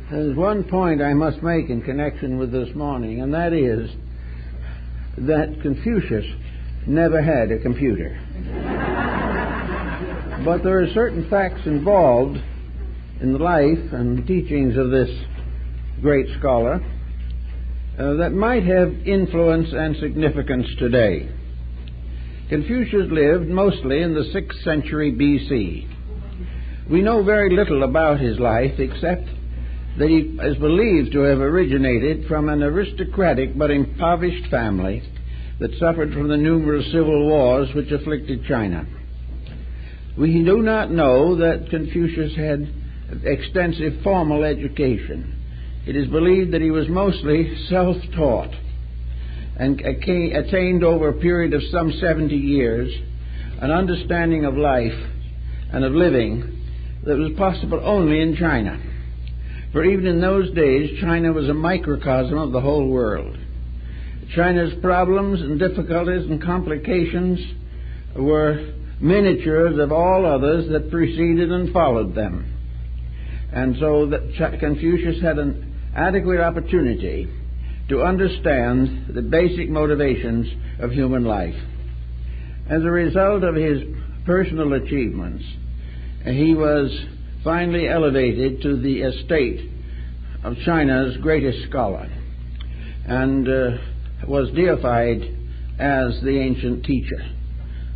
There's one point I must make in connection with this morning, and that is that Confucius never had a computer. But there are certain facts involved in the life and teachings of this great scholar that might have influence and significance today. Confucius lived mostly in the 6th century B.C. We know very little about his life except that he is believed to have originated from an aristocratic but impoverished family that suffered from the numerous civil wars which afflicted China. We do not know that Confucius had extensive formal education. It is believed that he was mostly self-taught and attained over a period of some 70 years an understanding of life and of living that was possible only in China. For even in those days, China was a microcosm of the whole world. China's problems and difficulties and complications were miniatures of all others that preceded and followed them. And so that Confucius had an adequate opportunity to understand the basic motivations of human life. As a result of his personal achievements, he was finally elevated to the estate of China's greatest scholar and was deified as the ancient teacher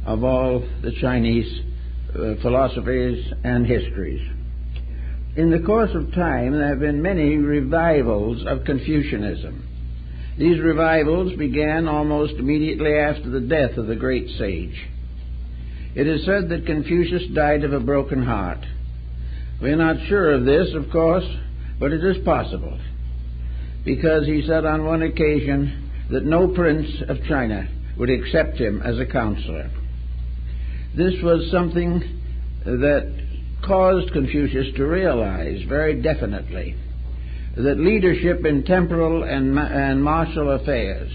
of all the Chinese philosophies and histories. In the course of time, there have been many revivals of Confucianism. These revivals began almost immediately after the death of the great sage. It is said that Confucius died of a broken heart. We are not sure of this, of course, but it is possible, because he said on one occasion that no prince of China would accept him as a counselor. This was something that caused Confucius to realize very definitely that leadership in temporal and martial affairs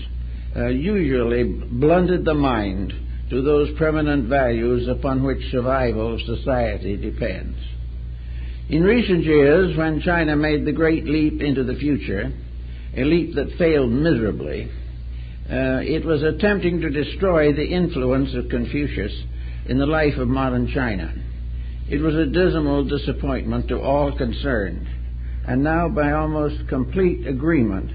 usually blunted the mind to those permanent values upon which survival of society depends. In recent years, when China made the great leap into the future, a leap that failed miserably, it was attempting to destroy the influence of Confucius in the life of modern China. It was a dismal disappointment to all concerned, and now by almost complete agreement,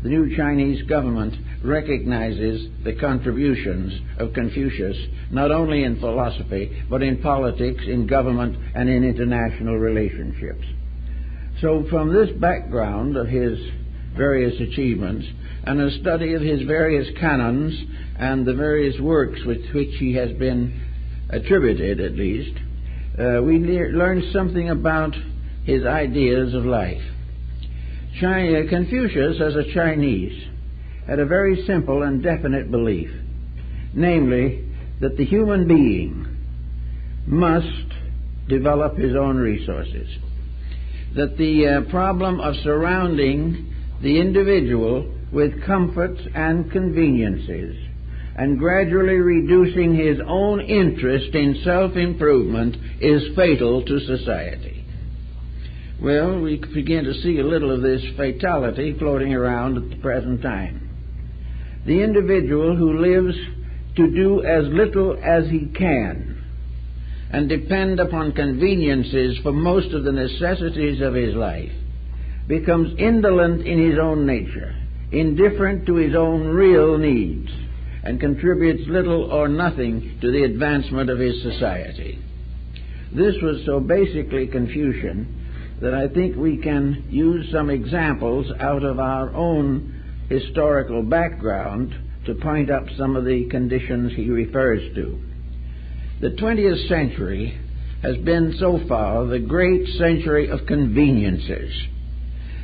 the new Chinese government recognizes the contributions of Confucius not only in philosophy, but in politics, in government, and in international relationships. So from this background of his various achievements and a study of his various canons and the various works with which he has been attributed, at least, we learn something about his ideas of life. Confucius, as a Chinese, had a very simple and definite belief, namely that the human being must develop his own resources, that the problem of surrounding the individual with comforts and conveniences and gradually reducing his own interest in self-improvement is fatal to society. Well, we begin to see a little of this fatality floating around at the present time. The individual who lives to do as little as he can and depend upon conveniences for most of the necessities of his life becomes indolent in his own nature, indifferent to his own real needs, and contributes little or nothing to the advancement of his society. This was so basically Confucian that I think we can use some examples out of our own historical background to point up some of the conditions he refers to. The 20th century has been so far the great century of conveniences.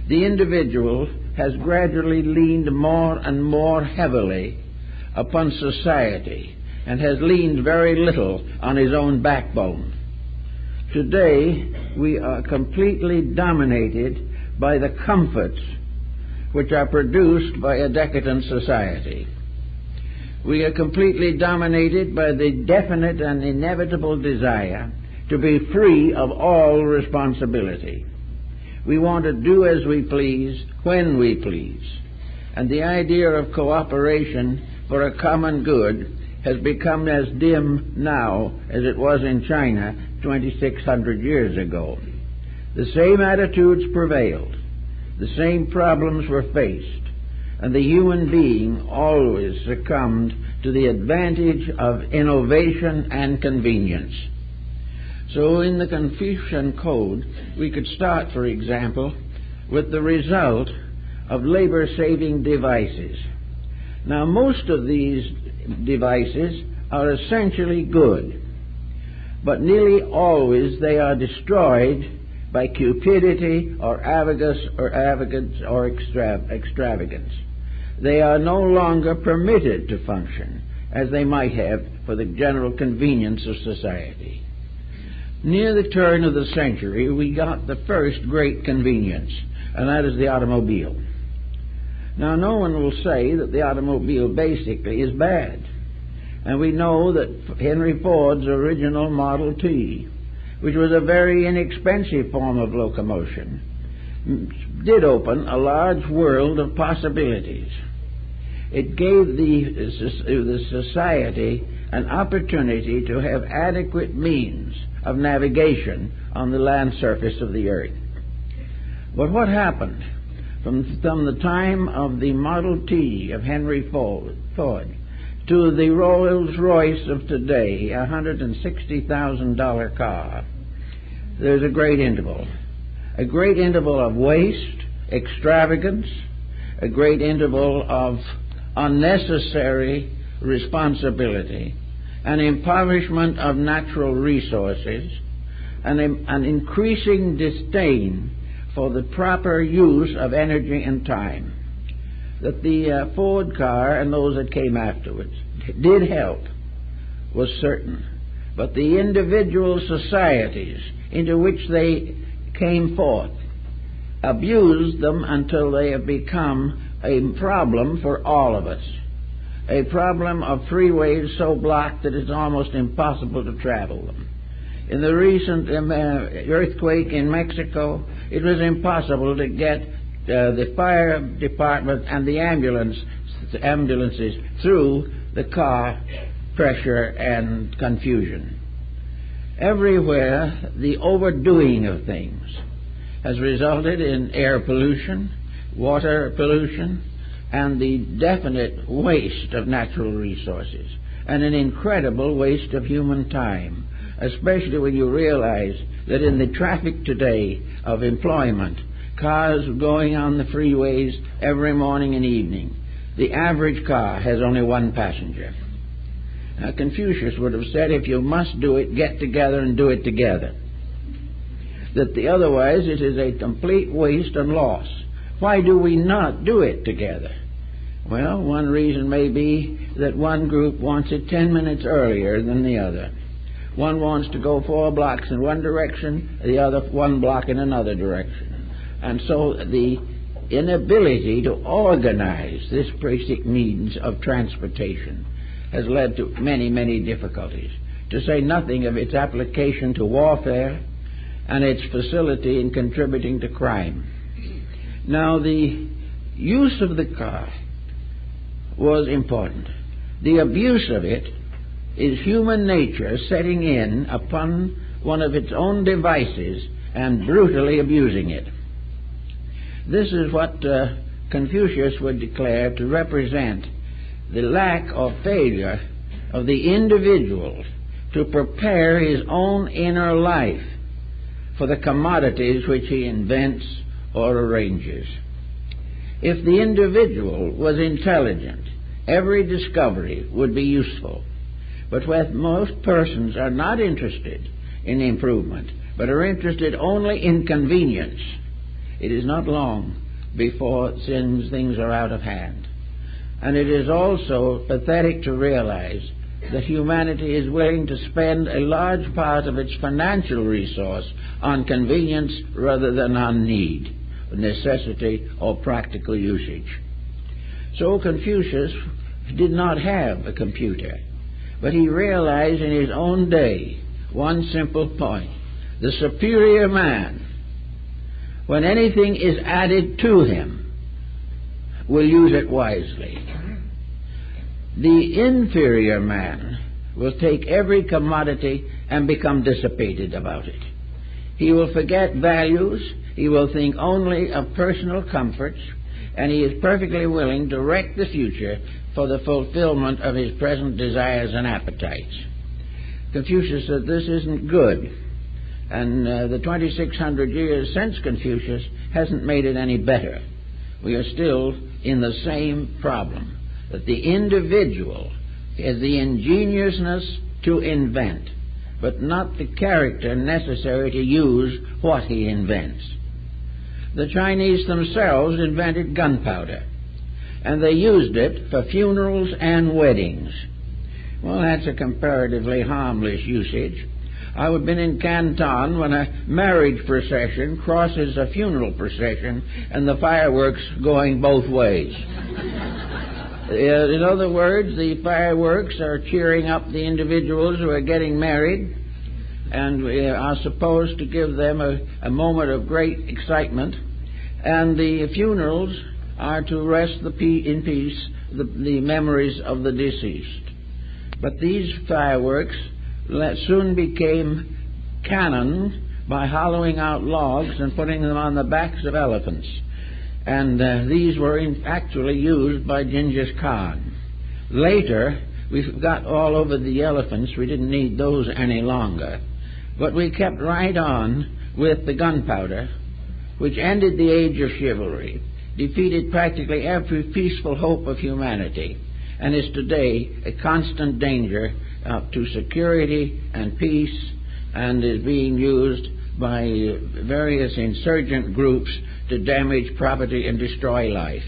The individual has gradually leaned more and more heavily upon society and has leaned very little on his own backbone. Today, we are completely dominated by the comforts which are produced by a decadent society. We are completely dominated by the definite and inevitable desire to be free of all responsibility. We want to do as we please, when we please. And the idea of cooperation for a common good has become as dim now as it was in China 2,600 years ago. The same attitudes prevailed, the same problems were faced, and the human being always succumbed to the advantage of innovation and convenience. So in the Confucian Code, we could start, for example, with the result of labor-saving devices. Now, most of these devices are essentially good, but nearly always they are destroyed by cupidity or arrogance or extravagance. They are no longer permitted to function as they might have for the general convenience of society. Near the turn of the century, we got the first great convenience, and that is the automobile. Now, no one will say that the automobile basically is bad. And we know that Henry Ford's original Model T, which was a very inexpensive form of locomotion, did open a large world of possibilities. It gave the society an opportunity to have adequate means of navigation on the land surface of the earth. But what happened from the time of the Model T of Henry Ford to the Rolls-Royce of today, a $160,000 car? There's a great interval of waste, extravagance, a great interval of unnecessary responsibility, an impoverishment of natural resources, and an increasing disdain for the proper use of energy and time. That the Ford car and those that came afterwards did help was certain, but the individual societies into which they came forth abused them until they have become a problem for all of us. A problem of freeways so blocked that it's almost impossible to travel them. In the recent earthquake in Mexico, it was impossible to get the fire department and the ambulances through the car pressure and confusion. Everywhere, the overdoing of things has resulted in air pollution, water pollution, and the definite waste of natural resources, and an incredible waste of human time, especially when you realize that in the traffic today of employment, cars going on the freeways every morning and evening, the average car has only one passenger. Now, Confucius would have said, if you must do it, get together and do it together. Otherwise it is a complete waste and loss. Why do we not do it together? Well, one reason may be that one group wants it 10 minutes earlier than the other. One wants to go 4 blocks in one direction, the other 1 block in another direction. And so the inability to organize this basic means of transportation has led to many, many difficulties, to say nothing of its application to warfare and its facility in contributing to crime. Now, the use of the car was important. The abuse of it is human nature setting in upon one of its own devices and brutally abusing it. This is what Confucius would declare to represent the lack or failure of the individual to prepare his own inner life for the commodities which he invents or arranges. If the individual was intelligent, every discovery would be useful. But when most persons are not interested in improvement, but are interested only in convenience, it is not long before things are out of hand. And it is also pathetic to realize that humanity is willing to spend a large part of its financial resource on convenience rather than on need, necessity, or practical usage. So Confucius did not have a computer, but he realized in his own day one simple point: the superior man when anything is added to him, will use it wisely. The inferior man will take every commodity and become dissipated about it. He will forget values, he will think only of personal comforts, and he is perfectly willing to wreck the future for the fulfillment of his present desires and appetites. Confucius said this isn't good, and the 2,600 years since Confucius hasn't made it any better. We are still in the same problem, that the individual has the ingeniousness to invent, but not the character necessary to use what he invents. The Chinese themselves invented gunpowder, and they used it for funerals and weddings. Well, that's a comparatively harmless usage. I've been in Canton when a marriage procession crosses a funeral procession and the fireworks going both ways. In other words, the fireworks are cheering up the individuals who are getting married and are supposed to give them a moment of great excitement, and the funerals are to rest in peace the memories of the deceased. But these fireworks soon became cannon by hollowing out logs and putting them on the backs of elephants. And these were actually used by Genghis Khan. Later, we got all over the elephants. We didn't need those any longer. But we kept right on with the gunpowder, which ended the age of chivalry, defeated practically every peaceful hope of humanity, and is today a constant danger to security and peace, and is being used by various insurgent groups to damage property and destroy life.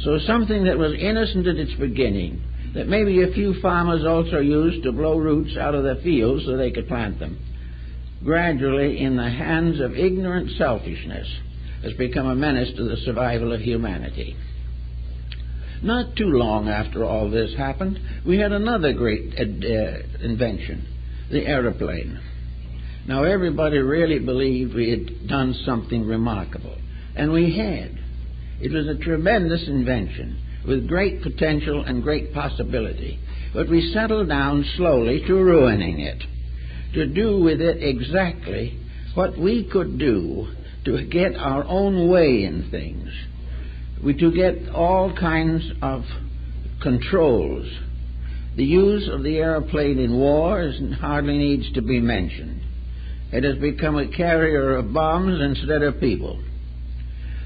So something that was innocent at its beginning, that maybe a few farmers also used to blow roots out of their fields so they could plant them, gradually in the hands of ignorant selfishness has become a menace to the survival of humanity. Not too long after all this happened, we had another great invention, the aeroplane. Now, everybody really believed we had done something remarkable, and we had. It was a tremendous invention with great potential and great possibility, but we settled down slowly to ruining it, to do with it exactly what we could do to get our own way in things. To get all kinds of controls. The use of the airplane in war hardly needs to be mentioned. It has become a carrier of bombs instead of people.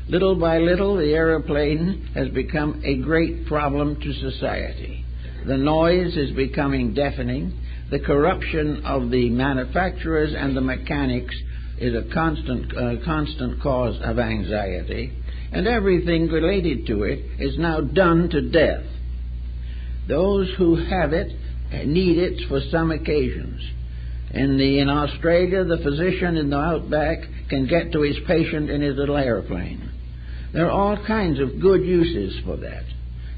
Little by little, the airplane has become a great problem to society. The noise is becoming deafening. The corruption of the manufacturers and the mechanics is a constant cause of anxiety. And everything related to it is now done to death. Those who have it need it for some occasions. In Australia, the physician in the outback can get to his patient in his little airplane. There are all kinds of good uses for that.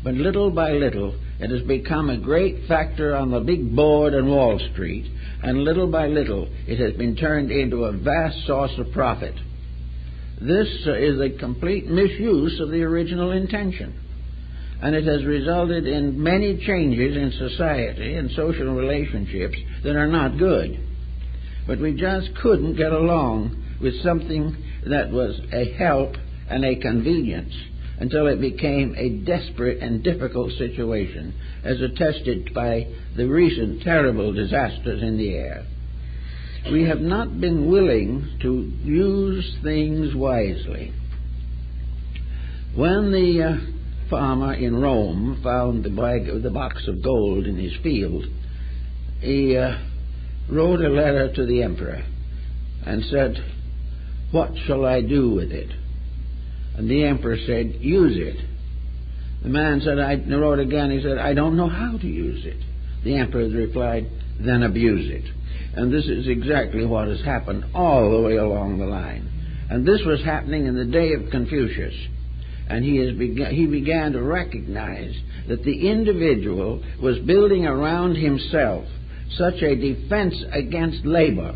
But little by little, it has become a great factor on the big board on Wall Street, and little by little, it has been turned into a vast source of profit. This is a complete misuse of the original intention, and it has resulted in many changes in society and social relationships that are not good. But we just couldn't get along with something that was a help and a convenience until it became a desperate and difficult situation, as attested by the recent terrible disasters in the air. We have not been willing to use things wisely. When the farmer in Rome found the box of gold in his field, he wrote a letter to the emperor and said, "What shall I do with it?" And the emperor said, "Use it." The man said, he wrote again, he said, "I don't know how to use it." The emperor replied, "Then abuse it." And this is exactly what has happened all the way along the line. And this was happening in the day of Confucius. And he began to recognize that the individual was building around himself such a defense against labor,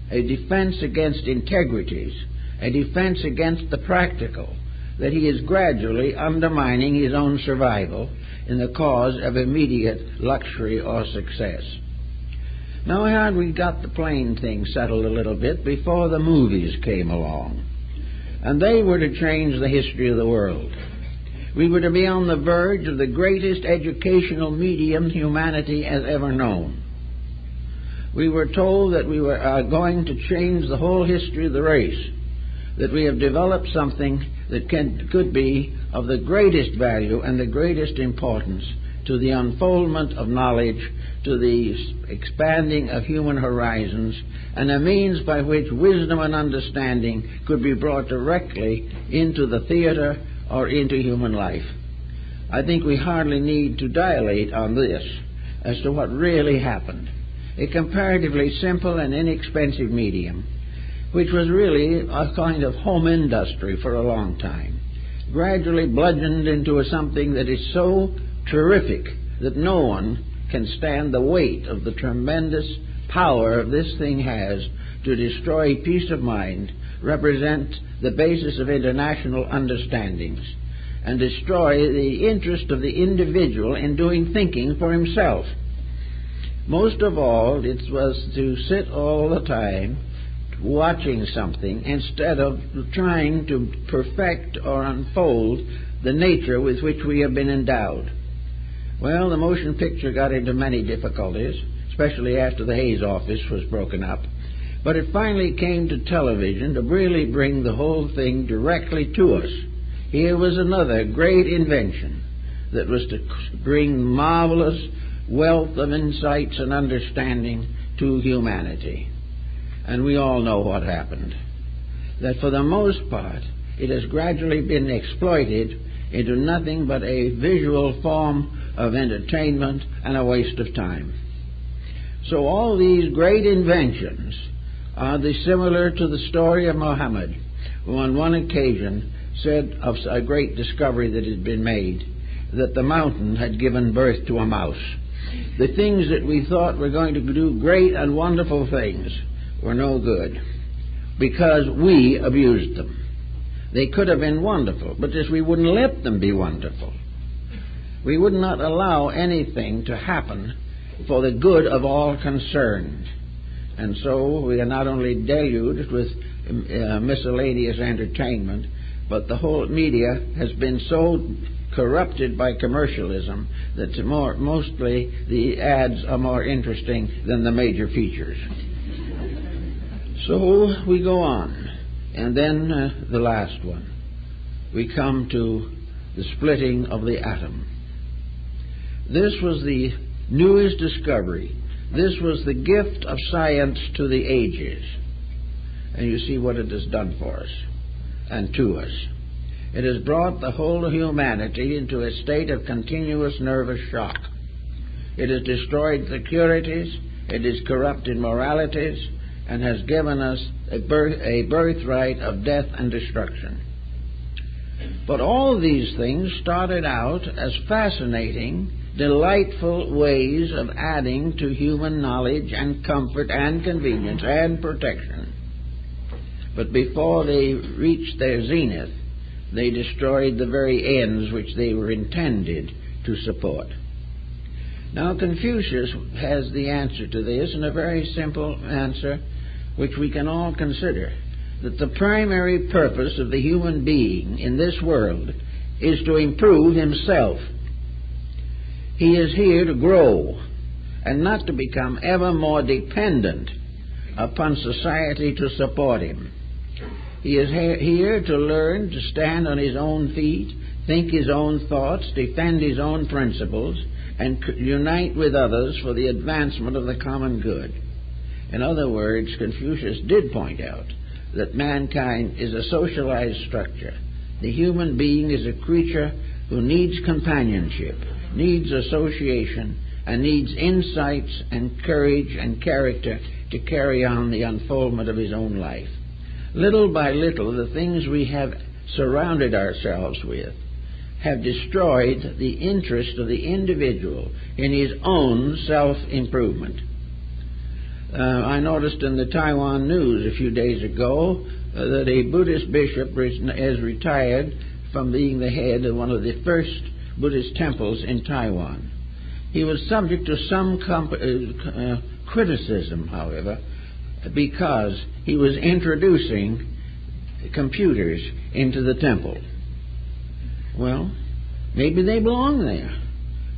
a defense against integrities, a defense against the practical, that he is gradually undermining his own survival in the cause of immediate luxury or success. Now, had we got the plain thing settled a little bit before the movies came along, and they were to change the history of the world. We were to be on the verge of the greatest educational medium humanity has ever known. We were told that we were going to change the whole history of the race, that we have developed something that could be of the greatest value and the greatest importance to the unfoldment of knowledge, to the expanding of human horizons, and a means by which wisdom and understanding could be brought directly into the theater or into human life. I think we hardly need to dilate on this as to what really happened. A comparatively simple and inexpensive medium, which was really a kind of home industry for a long time, gradually bludgeoned into something that is so terrific that no one can stand the weight of the tremendous power this thing has to destroy peace of mind, represent the basis of international understandings, and destroy the interest of the individual in doing thinking for himself. Most of all, it was to sit all the time watching something instead of trying to perfect or unfold the nature with which we have been endowed. Well, the motion picture got into many difficulties, especially after the Hayes office was broken up. But it finally came to television to really bring the whole thing directly to us. Here was another great invention that was to bring marvelous wealth of insights and understanding to humanity. And we all know what happened. That for the most part, it has gradually been exploited into nothing but a visual form of entertainment and a waste of time. So all these great inventions are similar to the story of Muhammad, who on one occasion said of a great discovery that had been made, that the mountain had given birth to a mouse. The things that we thought were going to do great and wonderful things were no good because we abused them. They could have been wonderful, but just we wouldn't let them be wonderful. We would not allow anything to happen for the good of all concerned. And so we are not only deluged with miscellaneous entertainment, but the whole media has been so corrupted by commercialism that mostly the ads are more interesting than the major features. So we go on. And then the last one. We come to the splitting of the atom. This was the newest discovery. This was the gift of science to the ages. And you see what it has done for us and to us. It has brought the whole of humanity into a state of continuous nervous shock. It has destroyed securities, it has corrupted moralities, and has given us a birthright of death and destruction. But all these things started out as fascinating, delightful ways of adding to human knowledge and comfort and convenience and protection. But before they reached their zenith, they destroyed the very ends which they were intended to support. Now, Confucius has the answer to this, and a very simple answer which we can all consider, that the primary purpose of the human being in this world is to improve himself. He is here to grow and not to become ever more dependent upon society to support him. He is here to learn to stand on his own feet, think his own thoughts, defend his own principles, and unite with others for the advancement of the common good. In other words, Confucius did point out that mankind is a socialized structure. The human being is a creature who needs companionship, needs association, and needs insights and courage and character to carry on the unfoldment of his own life. Little by little, the things we have surrounded ourselves with have destroyed the interest of the individual in his own self-improvement. I noticed in the Taiwan news a few days ago that a Buddhist bishop has retired from being the head of one of the first Buddhist temples in Taiwan. He was subject to some criticism, however, because he was introducing computers into the temple. Well, maybe they belong there,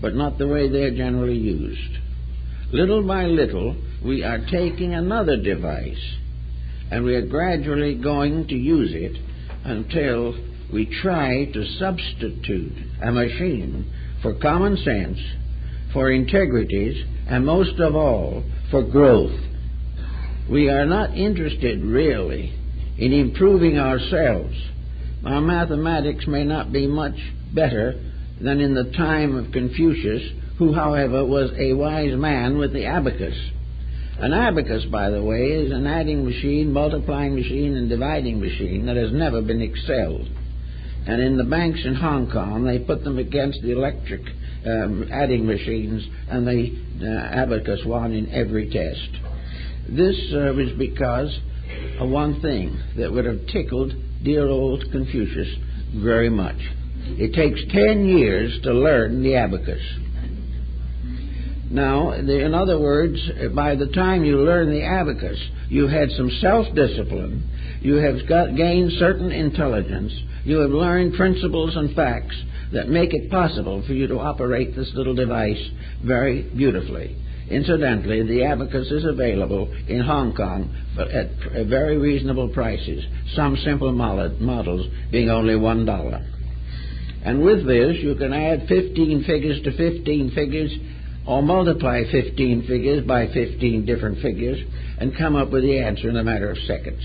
but not the way they're generally used. Little by little, we are taking another device, and we are gradually going to use it until we try to substitute a machine for common sense, for integrities, and most of all, for growth. We are not interested really in improving ourselves. Our mathematics may not be much better than in the time of Confucius, who, however, was a wise man with the abacus. An abacus, by the way, is an adding machine, multiplying machine, and dividing machine that has never been excelled. And in the banks in Hong Kong, they put them against the electric adding machines, and the abacus won in every test. This was because of one thing that would have tickled dear old Confucius very much. It takes 10 years to learn the abacus. Now, in other words, by the time you learn the abacus, you had some self-discipline, you have gained certain intelligence, you have learned principles and facts that make it possible for you to operate this little device very beautifully. Incidentally, the abacus is available in Hong Kong but at very reasonable prices, some simple models being only $1. And with this, you can add 15 figures to 15 figures, or multiply 15 figures by 15 different figures, and come up with the answer in a matter of seconds.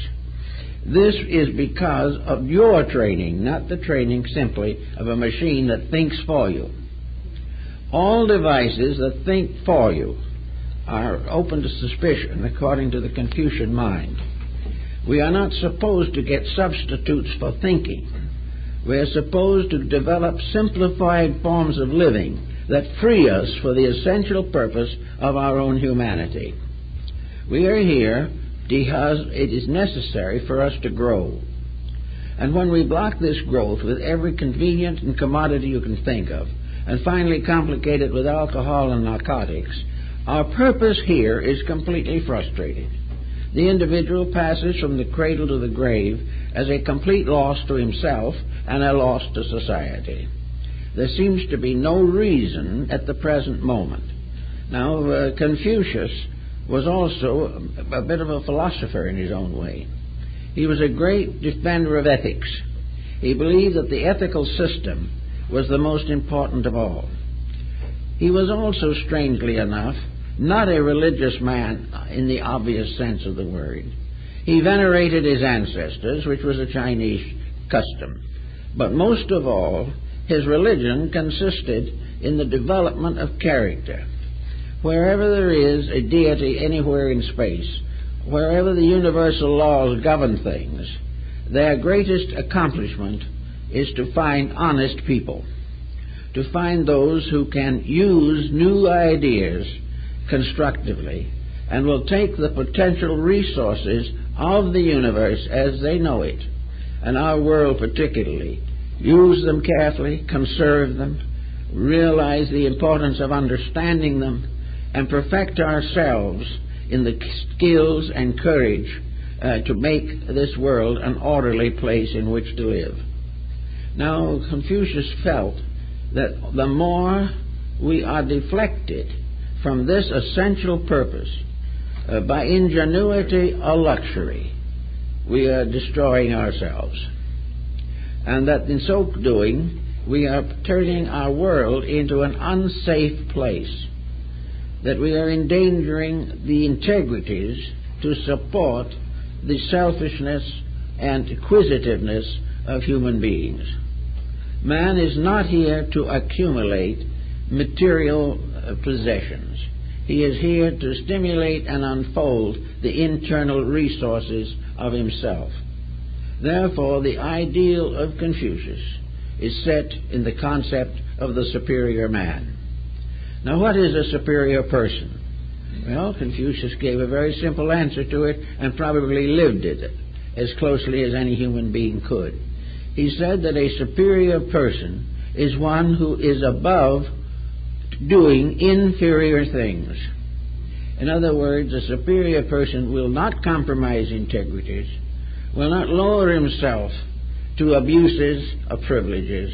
This is because of your training, not the training simply of a machine that thinks for you. All devices that think for you are open to suspicion according to the Confucian mind. We are not supposed to get substitutes for thinking. We are supposed to develop simplified forms of living that free us for the essential purpose of our own humanity. We are here because it is necessary for us to grow. And when we block this growth with every convenient and commodity you can think of, and finally complicate it with alcohol and narcotics, our purpose here is completely frustrated. The individual passes from the cradle to the grave as a complete loss to himself and a loss to society. There seems to be no reason at the present moment. Now, Confucius was also a bit of a philosopher in his own way. He was a great defender of ethics. He believed that the ethical system was the most important of all. He was also, strangely enough, not a religious man in the obvious sense of the word. He venerated his ancestors, which was a Chinese custom. But most of all, his religion consisted in the development of character. Wherever there is a deity anywhere in space, wherever the universal laws govern things, their greatest accomplishment is to find honest people, to find those who can use new ideas constructively and will take the potential resources of the universe as they know it, and our world particularly, use them carefully, conserve them, realize the importance of understanding them, and perfect ourselves in the skills and courage to make this world an orderly place in which to live. Now, Confucius felt that the more we are deflected from this essential purpose by ingenuity or luxury, we are destroying ourselves. And that in so doing, we are turning our world into an unsafe place, that we are endangering the integrities to support the selfishness and acquisitiveness of human beings. Man is not here to accumulate material possessions. He is here to stimulate and unfold the internal resources of himself. Therefore, the ideal of Confucius is set in the concept of the superior man. Now, what is a superior person? Well, Confucius gave a very simple answer to it and probably lived it. as closely as any human being could. He said that a superior person is one who is above doing inferior things. In other words, a superior person will not compromise integrities, will not lower himself to abuses of privileges,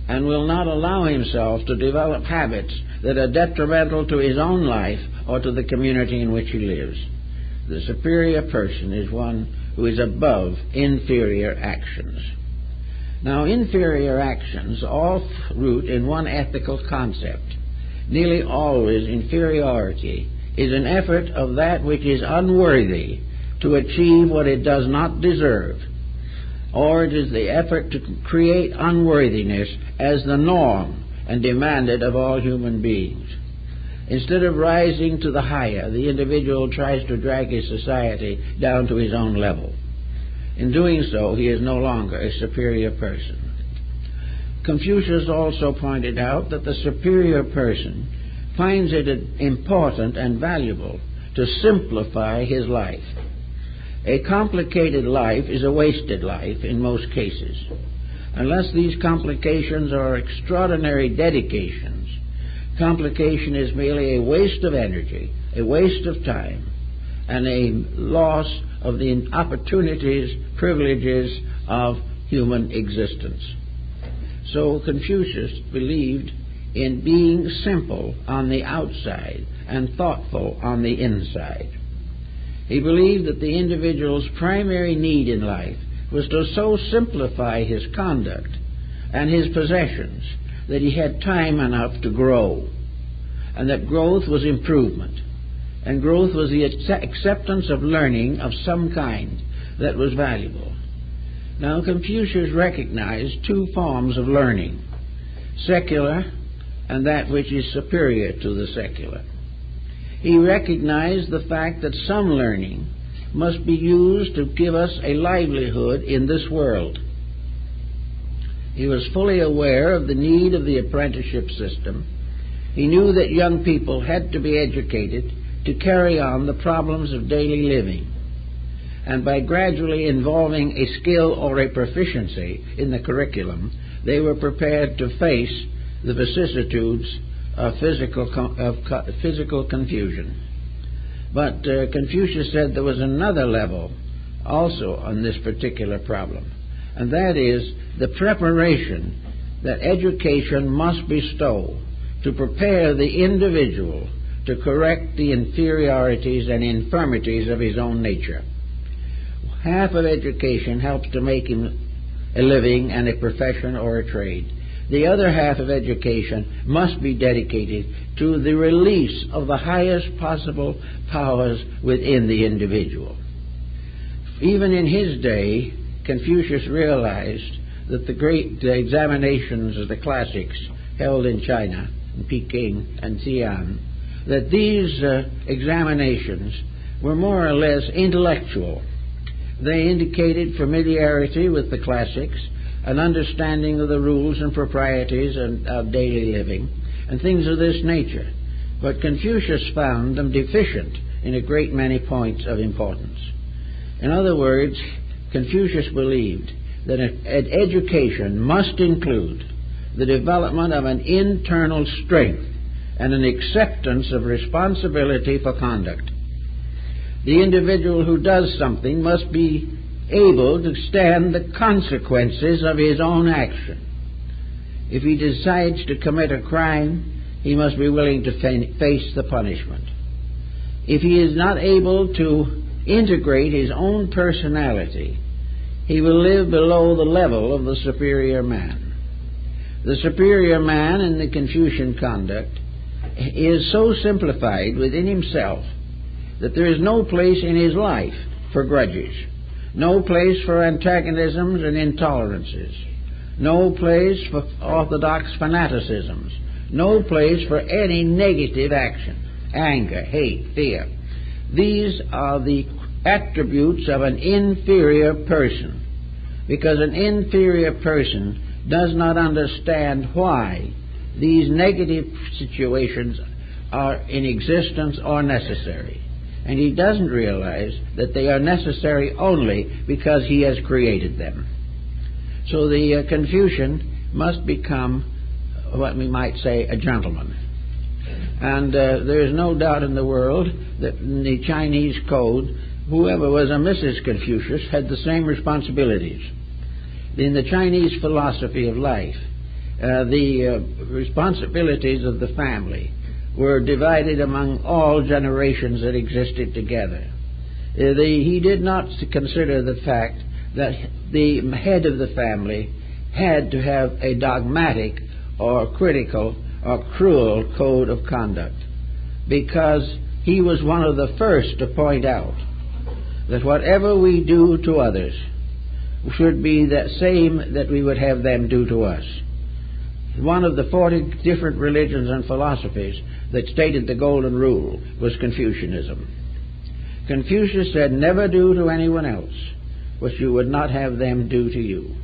and will not allow himself to develop habits that are detrimental to his own life or to the community in which he lives. The superior person is one who is above inferior actions. Now, inferior actions all root in one ethical concept. Nearly always inferiority is an effort of that which is unworthy to achieve what it does not deserve, or it is the effort to create unworthiness as the norm and demanded of all human beings. Instead of rising to the higher, the individual tries to drag his society down to his own level. In doing so, he is no longer a superior person. Confucius also pointed out that the superior person finds it important and valuable to simplify his life. A complicated life is a wasted life in most cases. Unless these complications are extraordinary dedications, complication is merely a waste of energy, a waste of time, and a loss of the opportunities, privileges of human existence. So Confucius believed in being simple on the outside and thoughtful on the inside. He believed that the individual's primary need in life was to so simplify his conduct and his possessions that he had time enough to grow, and that growth was improvement, and growth was the acceptance of learning of some kind that was valuable. Now, Confucius recognized two forms of learning, secular and that which is superior to the secular. He recognized the fact that some learning must be used to give us a livelihood in this world. He was fully aware of the need of the apprenticeship system. He knew that young people had to be educated to carry on the problems of daily living, and by gradually involving a skill or a proficiency in the curriculum, they were prepared to face the vicissitudes of physical confusion. But Confucius said there was another level also on this particular problem, and that is the preparation that education must bestow to prepare the individual to correct the inferiorities and infirmities of his own nature. Half of education helps to make him a living and a profession or a trade. The other half of education must be dedicated to the release of the highest possible powers within the individual. Even in his day, Confucius realized that the examinations of the classics held in China, in Peking and Xi'an, that these examinations were more or less intellectual. They indicated familiarity with the classics, an understanding of the rules and proprieties of daily living, and things of this nature. But Confucius found them deficient in a great many points of importance. In other words, Confucius believed that an education must include the development of an internal strength and an acceptance of responsibility for conduct. The individual who does something must be able to stand the consequences of his own action. If he decides to commit a crime, he must be willing to face the punishment. If he is not able to integrate his own personality, he will live below the level of the superior man. The superior man in the Confucian conduct is so simplified within himself that there is no place in his life for grudges, no place for antagonisms and intolerances, no place for orthodox fanaticisms, no place for any negative action, anger, hate, fear. These are the attributes of an inferior person, because an inferior person does not understand why these negative situations are in existence or necessary. and he doesn't realize that they are necessary only because he has created them. So the Confucian must become what we might say a gentleman. And there is no doubt in the world that in the Chinese code, whoever was a Mrs. Confucius had the same responsibilities. In the Chinese philosophy of life, the responsibilities of the family were divided among all generations that existed together. He did not consider the fact that the head of the family had to have a dogmatic or critical or cruel code of conduct, because he was one of the first to point out that whatever we do to others should be the same that we would have them do to us. One of the 40 different religions and philosophies that stated the golden rule was Confucianism. Confucius said, never do to anyone else what you would not have them do to you.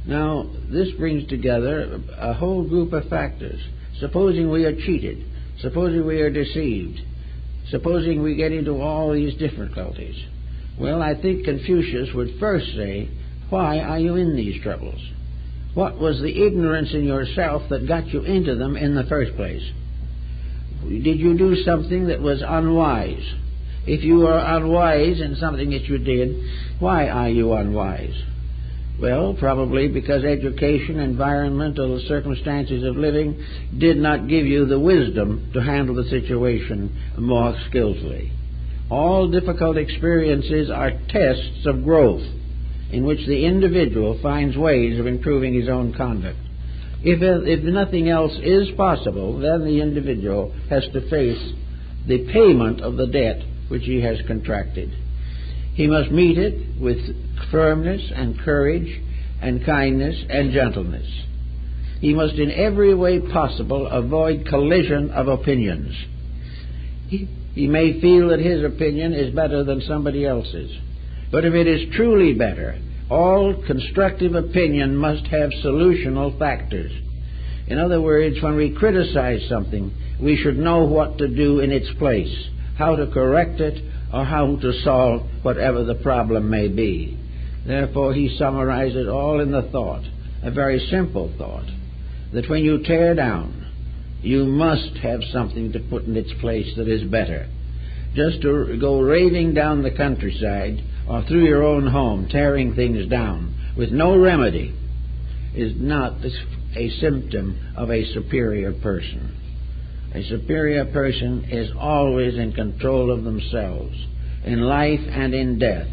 Now, this brings together a whole group of factors. Supposing we are cheated, supposing we are deceived, supposing we get into all these difficulties. Well, I think Confucius would first say, why are you in these troubles? What was the ignorance in yourself that got you into them in the first place? Did you do something that was unwise? If you are unwise in something that you did, why are you unwise? Well, probably because education, environmental circumstances of living did not give you the wisdom to handle the situation more skillfully. All difficult experiences are tests of growth in which the individual finds ways of improving his own conduct. If nothing else is possible, then the individual has to face the payment of the debt which he has contracted. He must meet it with firmness and courage and kindness and gentleness. He must in every way possible avoid collision of opinions. He may feel that his opinion is better than somebody else's. But if it is truly better, all constructive opinion must have solutional factors. In other words, when we criticize something, we should know what to do in its place, how to correct it, or how to solve whatever the problem may be. Therefore, he summarized it all in the thought, a very simple thought, that when you tear down, you must have something to put in its place that is better. Just to go raving down the countryside or through your own home, tearing things down with no remedy, is not a symptom of a superior person. A superior person is always in control of themselves. In life and in death,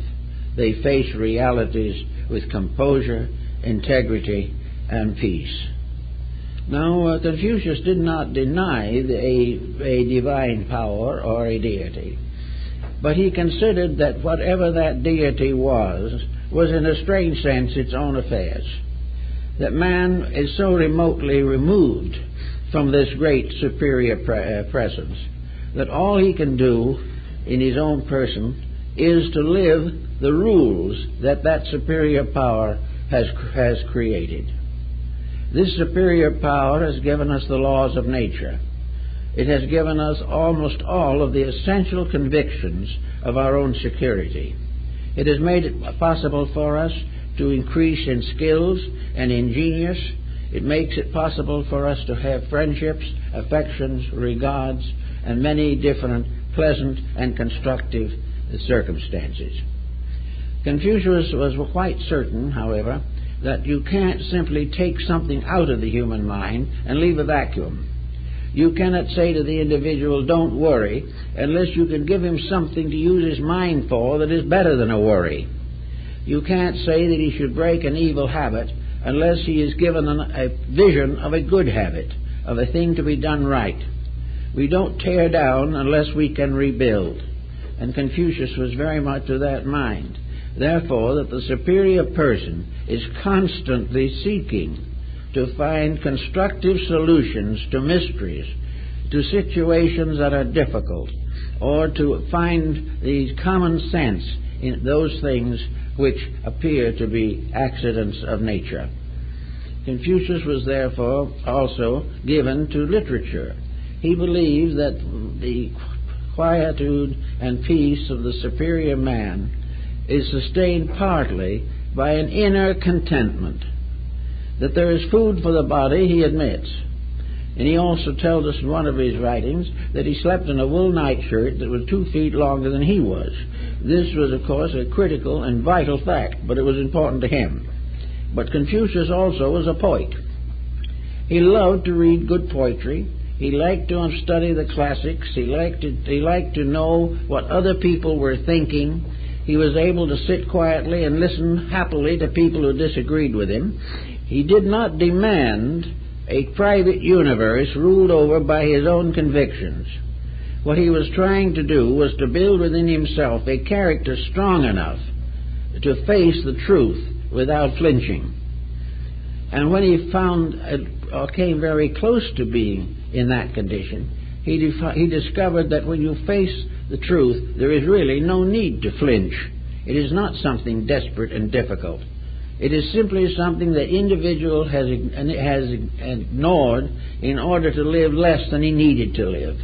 they face realities with composure, integrity, and peace. Now, Confucius did not deny a divine power or a deity, but he considered that whatever that deity was in a strange sense its own affairs. That man is so remotely removed from this great superior presence that all he can do in his own person is to live the rules that that superior power has created. This superior power has given us the laws of nature. It has given us almost all of the essential convictions of our own security. It has made it possible for us to increase in skills and in genius. It makes it possible for us to have friendships, affections, regards, and many different pleasant and constructive circumstances. Confucius was quite certain, however, that you can't simply take something out of the human mind and leave a vacuum. You cannot say to the individual, don't worry, unless you can give him something to use his mind for that is better than a worry. You can't say that he should break an evil habit unless he is given a vision of a good habit, of a thing to be done right. We don't tear down unless we can rebuild. And Confucius was very much of that mind. Therefore, that the superior person is constantly seeking to find constructive solutions to mysteries, to situations that are difficult, or to find the common sense in those things which appear to be accidents of nature. Confucius was therefore also given to literature. He believed that the quietude and peace of the superior man is sustained partly by an inner contentment. That there is food for the body, he admits. And he also tells us in one of his writings that he slept in a wool nightshirt that was 2 feet longer than he was. This was, of course, a critical and vital fact, but it was important to him. But Confucius also was a poet. He loved to read good poetry. He liked to study the classics. He liked to know what other people were thinking. He was able to sit quietly and listen happily to people who disagreed with him. He did not demand a private universe ruled over by his own convictions. What he was trying to do was to build within himself a character strong enough to face the truth without flinching. And when he found or came very close to being in that condition, he discovered that when you face the truth, there is really no need to flinch. It is not something desperate and difficult. It is simply something that individual has ignored in order to live less than he needed to live.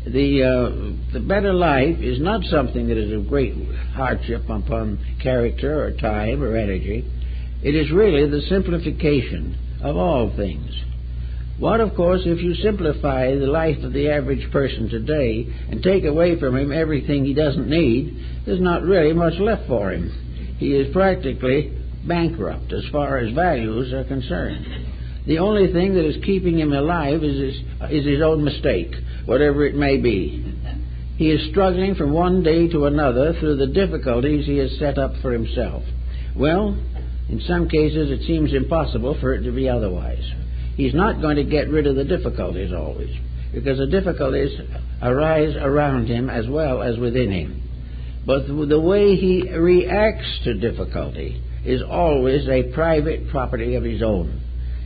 The better life is not something that is of great hardship upon character or time or energy. It is really the simplification of all things. What, of course, if you simplify the life of the average person today and take away from him everything he doesn't need, there's not really much left for him. He is practically bankrupt as far as values are concerned. The only thing that is keeping him alive is his own mistake, whatever it may be. He is struggling from one day to another through the difficulties he has set up for himself. Well, in some cases it seems impossible for it to be otherwise. He's not going to get rid of the difficulties always, because the difficulties arise around him as well as within him. But the way he reacts to difficulty is always a private property of his own.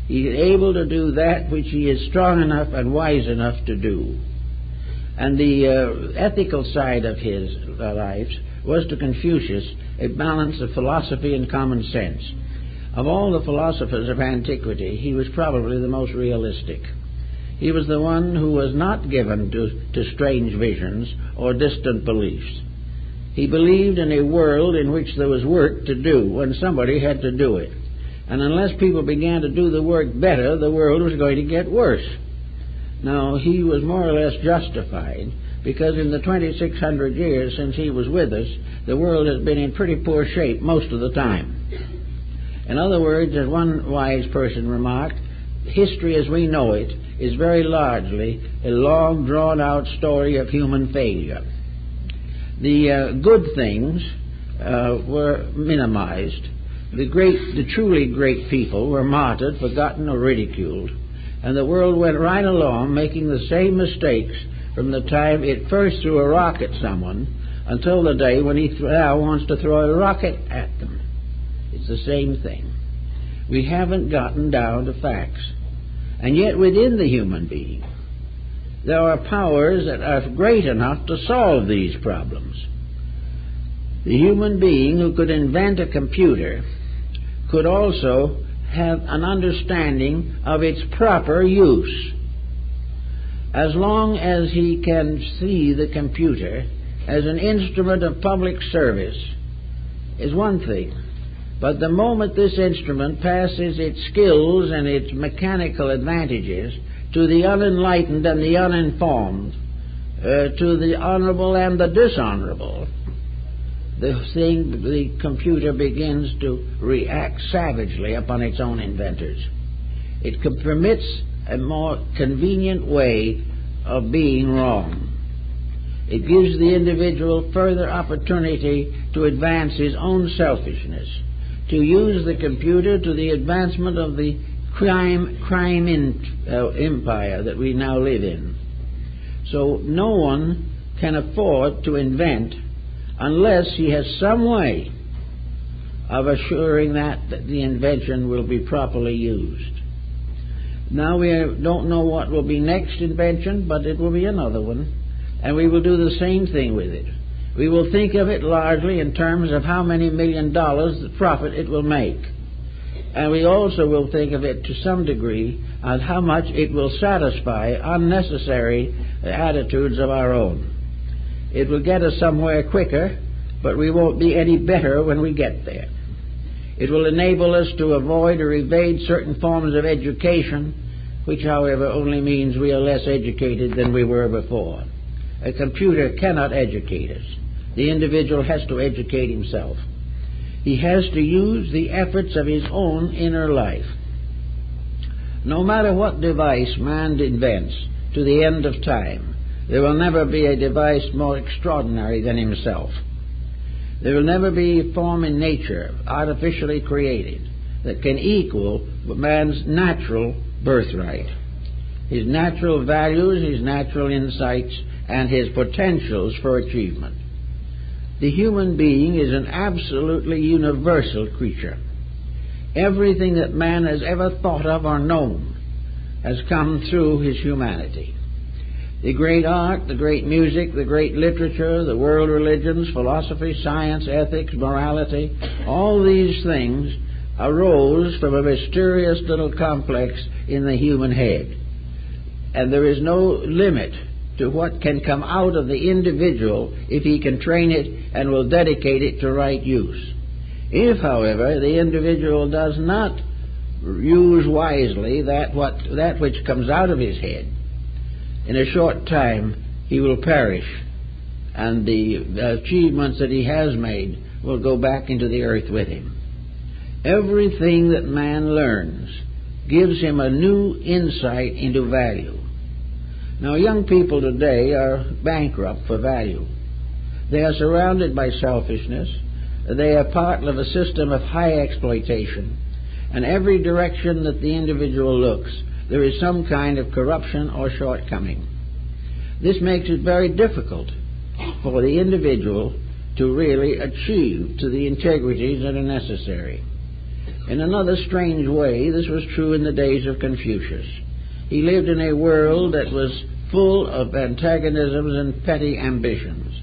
He is able to do that which he is strong enough and wise enough to do. And the ethical side of his life was to Confucius a balance of philosophy and common sense. Of all the philosophers of antiquity, he was probably the most realistic. He was the one who was not given to strange visions or distant beliefs. He believed in a world in which there was work to do, and somebody had to do it. And unless people began to do the work better, the world was going to get worse. Now, he was more or less justified, because in the 2,600 years since he was with us, the world has been in pretty poor shape most of the time. In other words, as one wise person remarked, history as we know it is very largely a long, drawn-out story of human failure. The good things were minimized. The truly great people were martyred, forgotten, or ridiculed. And the world went right along making the same mistakes from the time it first threw a rock at someone until the day when he now wants to throw a rocket at them. It's the same thing. We haven't gotten down to facts. And yet within the human being, there are powers that are great enough to solve these problems. The human being who could invent a computer could also have an understanding of its proper use. As long as he can see the computer as an instrument of public service is one thing. But the moment this instrument passes its skills and its mechanical advantages to the unenlightened and the uninformed, to the honorable and the dishonorable, the computer begins to react savagely upon its own inventors. It permits a more convenient way of being wrong. It gives the individual further opportunity to advance his own selfishness, to use the computer to the advancement of the crime empire that we now live in. So no one can afford to invent unless he has some way of assuring that the invention will be properly used. Now we don't know what will be next invention, but it will be another one, and we will do the same thing with it. We will think of it largely in terms of how many $1 million the profit it will make. And we also will think of it to some degree on how much it will satisfy unnecessary attitudes of our own. It will get us somewhere quicker, but we won't be any better when we get there. It will enable us to avoid or evade certain forms of education, which, however, only means we are less educated than we were before. A computer cannot educate us. The individual has to educate himself. He has to use the efforts of his own inner life. No matter what device man invents to the end of time, there will never be a device more extraordinary than himself. There will never be a form in nature, artificially created, that can equal man's natural birthright, his natural values, his natural insights, and his potentials for achievement. The human being is an absolutely universal creature. Everything that man has ever thought of or known has come through his humanity. The great art, the great music, the great literature, the world religions, philosophy, science, ethics, morality, all these things arose from a mysterious little complex in the human head. And there is no limit to what can come out of the individual if he can train it and will dedicate it to right use. If, however, the individual does not use wisely that which comes out of his head, in a short time he will perish, and the achievements that he has made will go back into the earth with him. Everything that man learns gives him a new insight into value. Now, young people today are bankrupt for value. They are surrounded by selfishness. They are part of a system of high exploitation. And every direction that the individual looks, there is some kind of corruption or shortcoming. This makes it very difficult for the individual to really achieve to the integrities that are necessary. In another strange way, this was true in the days of Confucius. He lived in a world that was full of antagonisms and petty ambitions.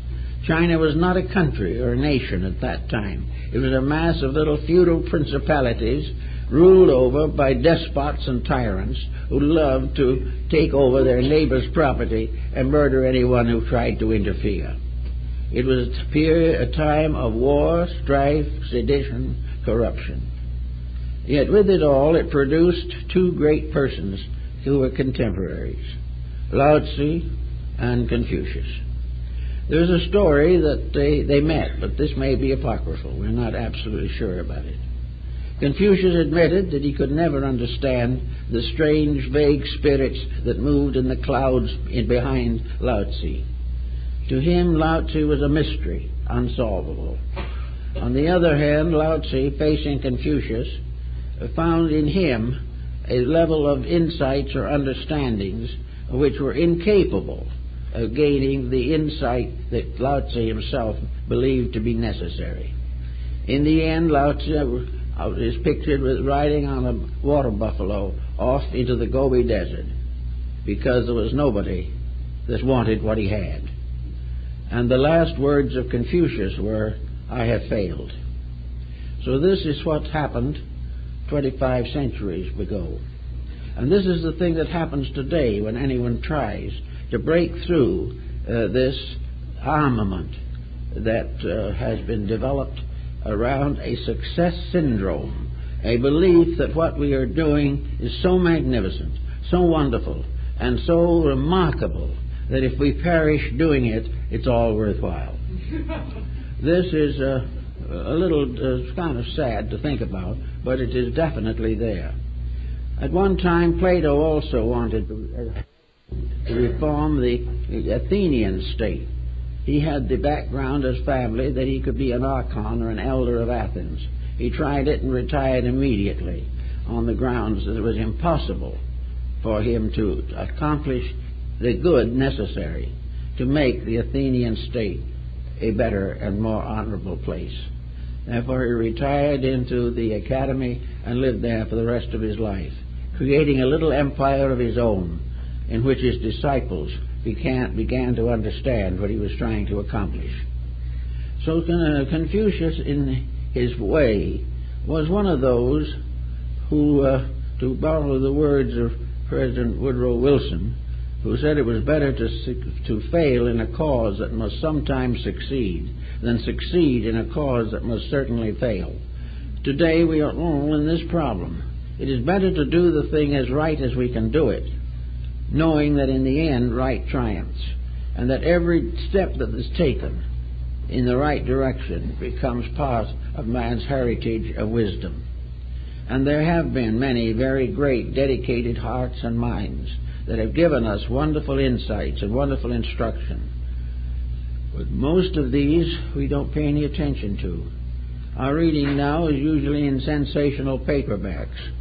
China was not a country or a nation at that time. It was a mass of little feudal principalities ruled over by despots and tyrants who loved to take over their neighbor's property and murder anyone who tried to interfere. It was a time of war, strife, sedition, corruption. Yet with it all, it produced two great persons who were contemporaries, Lao Tzu and Confucius. There's a story that they met, but this may be apocryphal. We're not absolutely sure about it. Confucius admitted that he could never understand the strange, vague spirits that moved in the clouds behind Lao Tzu. To him, Lao Tzu was a mystery, unsolvable. On the other hand, Lao Tzu, facing Confucius, found in him a level of insights or understandings which were incapable of gaining the insight that Lao Tzu himself believed to be necessary. In the end, Lao Tzu is pictured with riding on a water buffalo off into the Gobi Desert because there was nobody that wanted what he had. And the last words of Confucius were, "I have failed." So this is what happened 25 centuries ago. And this is the thing that happens today when anyone tries to break through this armament that has been developed around a success syndrome, a belief that what we are doing is so magnificent, so wonderful, and so remarkable that if we perish doing it, it's all worthwhile. This is a little kind of sad to think about, but it is definitely there. At one time, Plato also wanted to reform the Athenian state. He had the background as family that he could be an archon or an elder of Athens. He tried it and retired immediately on the grounds that it was impossible for him to accomplish the good necessary to make the Athenian state a better and more honorable place. Therefore, he retired into the academy and lived there for the rest of his life, creating a little empire of his own in which his disciples began to understand what he was trying to accomplish. So Confucius, in his way, was one of those who, to borrow the words of President Woodrow Wilson, who said it was better to fail in a cause that must sometimes succeed than succeed in a cause that must certainly fail. Today we are all in this problem. It is better to do the thing as right as we can do it, knowing that in the end right triumphs, and that every step that is taken in the right direction becomes part of man's heritage of wisdom. And there have been many very great dedicated hearts and minds that have given us wonderful insights and wonderful instruction. But most of these we don't pay any attention to. Our reading now is usually in sensational paperbacks.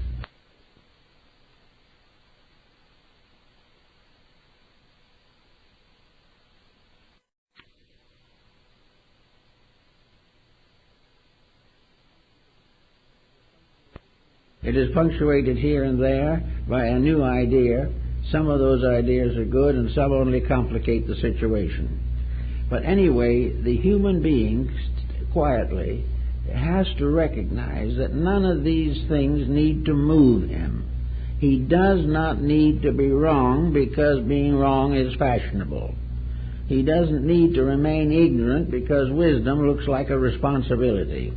It is punctuated here and there by a new idea. Some of those ideas are good and some only complicate the situation. But anyway, the human being quietly has to recognize that none of these things need to move him. He does not need to be wrong because being wrong is fashionable. He doesn't need to remain ignorant because wisdom looks like a responsibility.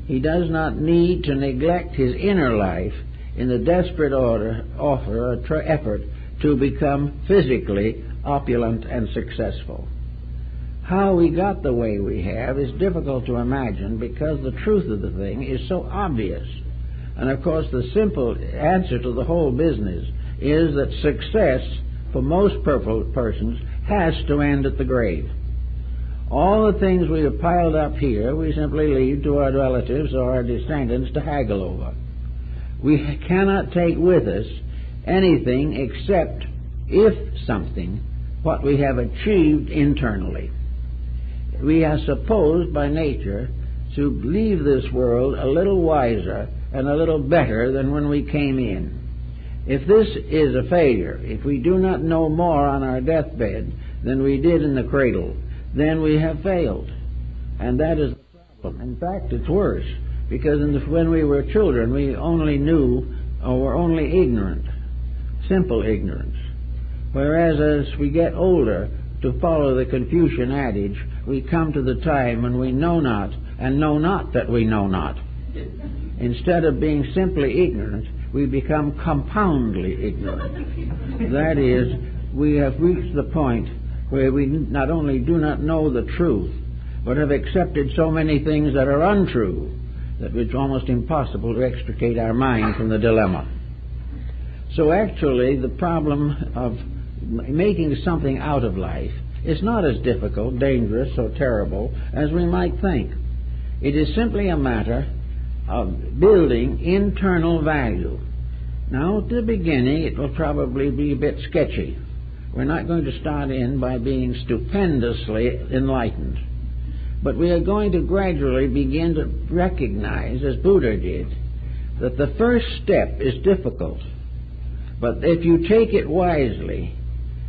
He does not need to neglect his inner life in the desperate effort to become physically opulent and successful. How we got the way we have is difficult to imagine because the truth of the thing is so obvious. And of course the simple answer to the whole business is that success for most persons has to end at the grave. All the things we have piled up here we simply leave to our relatives or our descendants to haggle over. We cannot take with us anything except, if something, what we have achieved internally. We are supposed by nature to leave this world a little wiser and a little better than when we came in. If this is a failure, if we do not know more on our deathbed than we did in the cradle, then we have failed. And that is the problem. In fact, it's worse, because when we were children, we only knew or were only ignorant, simple ignorance. Whereas as we get older, to follow the Confucian adage, we come to the time when we know not, and know not that we know not. Instead of being simply ignorant, we become compoundly ignorant. That is, we have reached the point where we not only do not know the truth, but have accepted so many things that are untrue that it's almost impossible to extricate our mind from the dilemma. So actually, the problem of making something out of life is not as difficult, dangerous, or terrible as we might think. It is simply a matter of building internal value. Now, at the beginning, it will probably be a bit sketchy. We're not going to start in by being stupendously enlightened. But we are going to gradually begin to recognize, as Buddha did, that the first step is difficult. But if you take it wisely,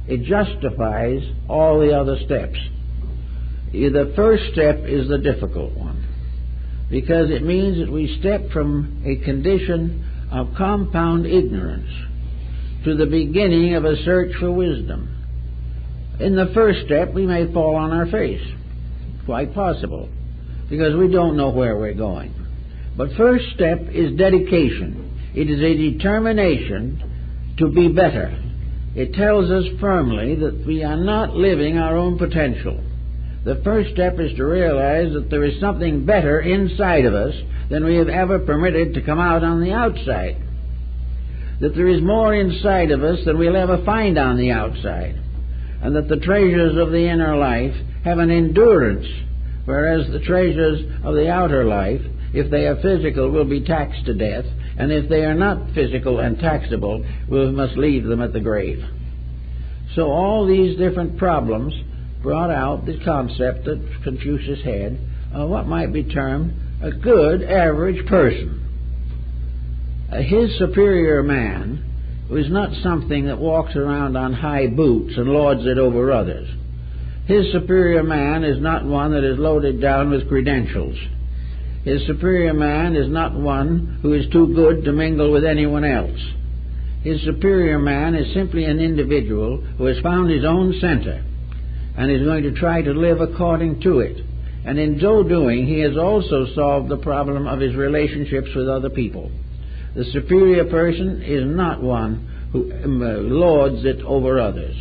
it justifies all the other steps. The first step is the difficult one, because it means that we step from a condition of compound ignorance to the beginning of a search for wisdom. In the first step, we may fall on our face. Quite possible, because we don't know where we're going. But first step is dedication. It is a determination to be better. It tells us firmly that we are not living our own potential. The first step is to realize that there is something better inside of us than we have ever permitted to come out on the outside. That there is more inside of us than we'll ever find on the outside. And that the treasures of the inner life have an endurance, whereas the treasures of the outer life, if they are physical, will be taxed to death, and if they are not physical and taxable, we must leave them at the grave. So all these different problems brought out the concept that Confucius had of what might be termed a good average person. His superior man was not something that walks around on high boots and lords it over others. His superior man is not one that is loaded down with credentials. His superior man is not one who is too good to mingle with anyone else. His superior man is simply an individual who has found his own center and is going to try to live according to it. And in so doing, he has also solved the problem of his relationships with other people. The superior person is not one who lords it over others.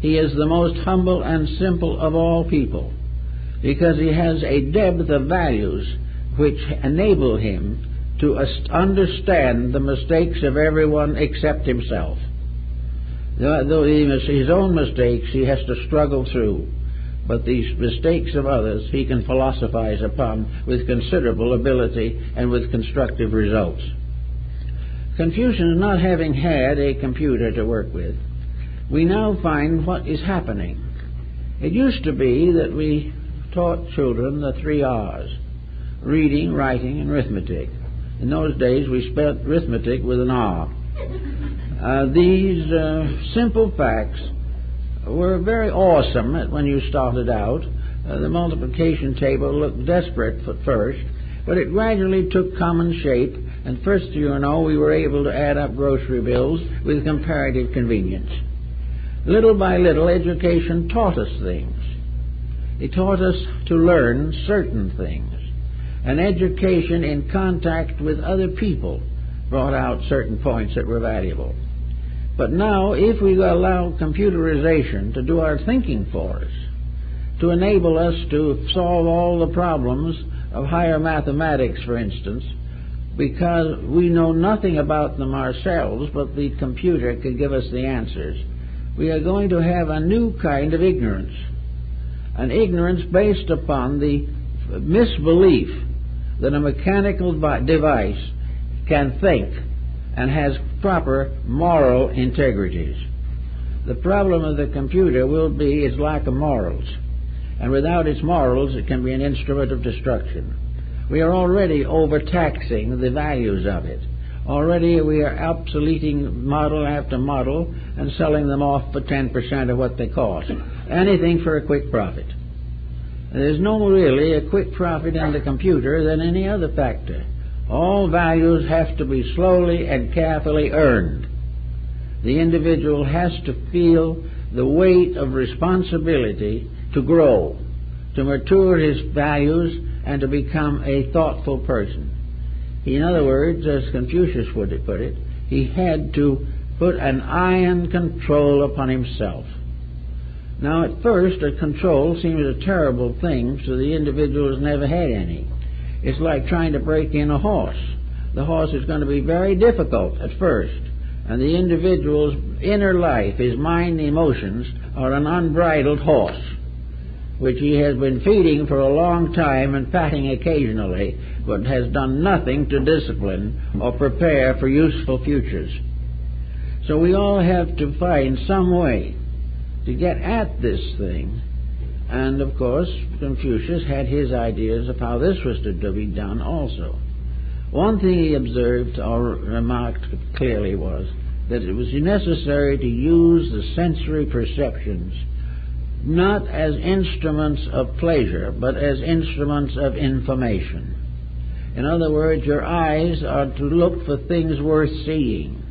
He is the most humble and simple of all people, because he has a depth of values which enable him to understand the mistakes of everyone except himself. Though his own mistakes he has to struggle through, but these mistakes of others he can philosophize upon with considerable ability and with constructive results. Confucius, not having had a computer to work with, we now find what is happening. It used to be that we taught children the 3 R's: reading, writing, and arithmetic. In those days we spelled arithmetic with an R. These simple facts were very awesome when you started out. The multiplication table looked desperate at first, but it gradually took common shape, and first you know we were able to add up grocery bills with comparative convenience. Little by little, education taught us things. It taught us to learn certain things. And education in contact with other people brought out certain points that were valuable. But now, if we allow computerization to do our thinking for us, to enable us to solve all the problems of higher mathematics, for instance, because we know nothing about them ourselves, but the computer can give us the answers, we are going to have a new kind of ignorance. An ignorance based upon the misbelief that a mechanical device can think and has proper moral integrities. The problem of the computer will be its lack of morals, and without its morals it can be an instrument of destruction. We are already overtaxing the values of it. Already we are obsoleting model after model and selling them off for 10% of what they cost. Anything for a quick profit. There's no really a quick profit in the computer than any other factor. All values have to be slowly and carefully earned. The individual has to feel the weight of responsibility to grow, to mature his values, and to become a thoughtful person. In other words, as Confucius would put it, he had to put an iron control upon himself. Now, at first, a control seems a terrible thing, so the individual has never had any. It's like trying to break in a horse. The horse is going to be very difficult at first, and the individual's inner life, his mind and emotions, are an unbridled horse, which he has been feeding for a long time and patting occasionally, but has done nothing to discipline or prepare for useful futures. So we all have to find some way to get at this thing. And of course, Confucius had his ideas of how this was to be done also. One thing he observed or remarked clearly was that it was necessary to use the sensory perceptions not as instruments of pleasure, but as instruments of information. In other words, your eyes are to look for things worth seeing.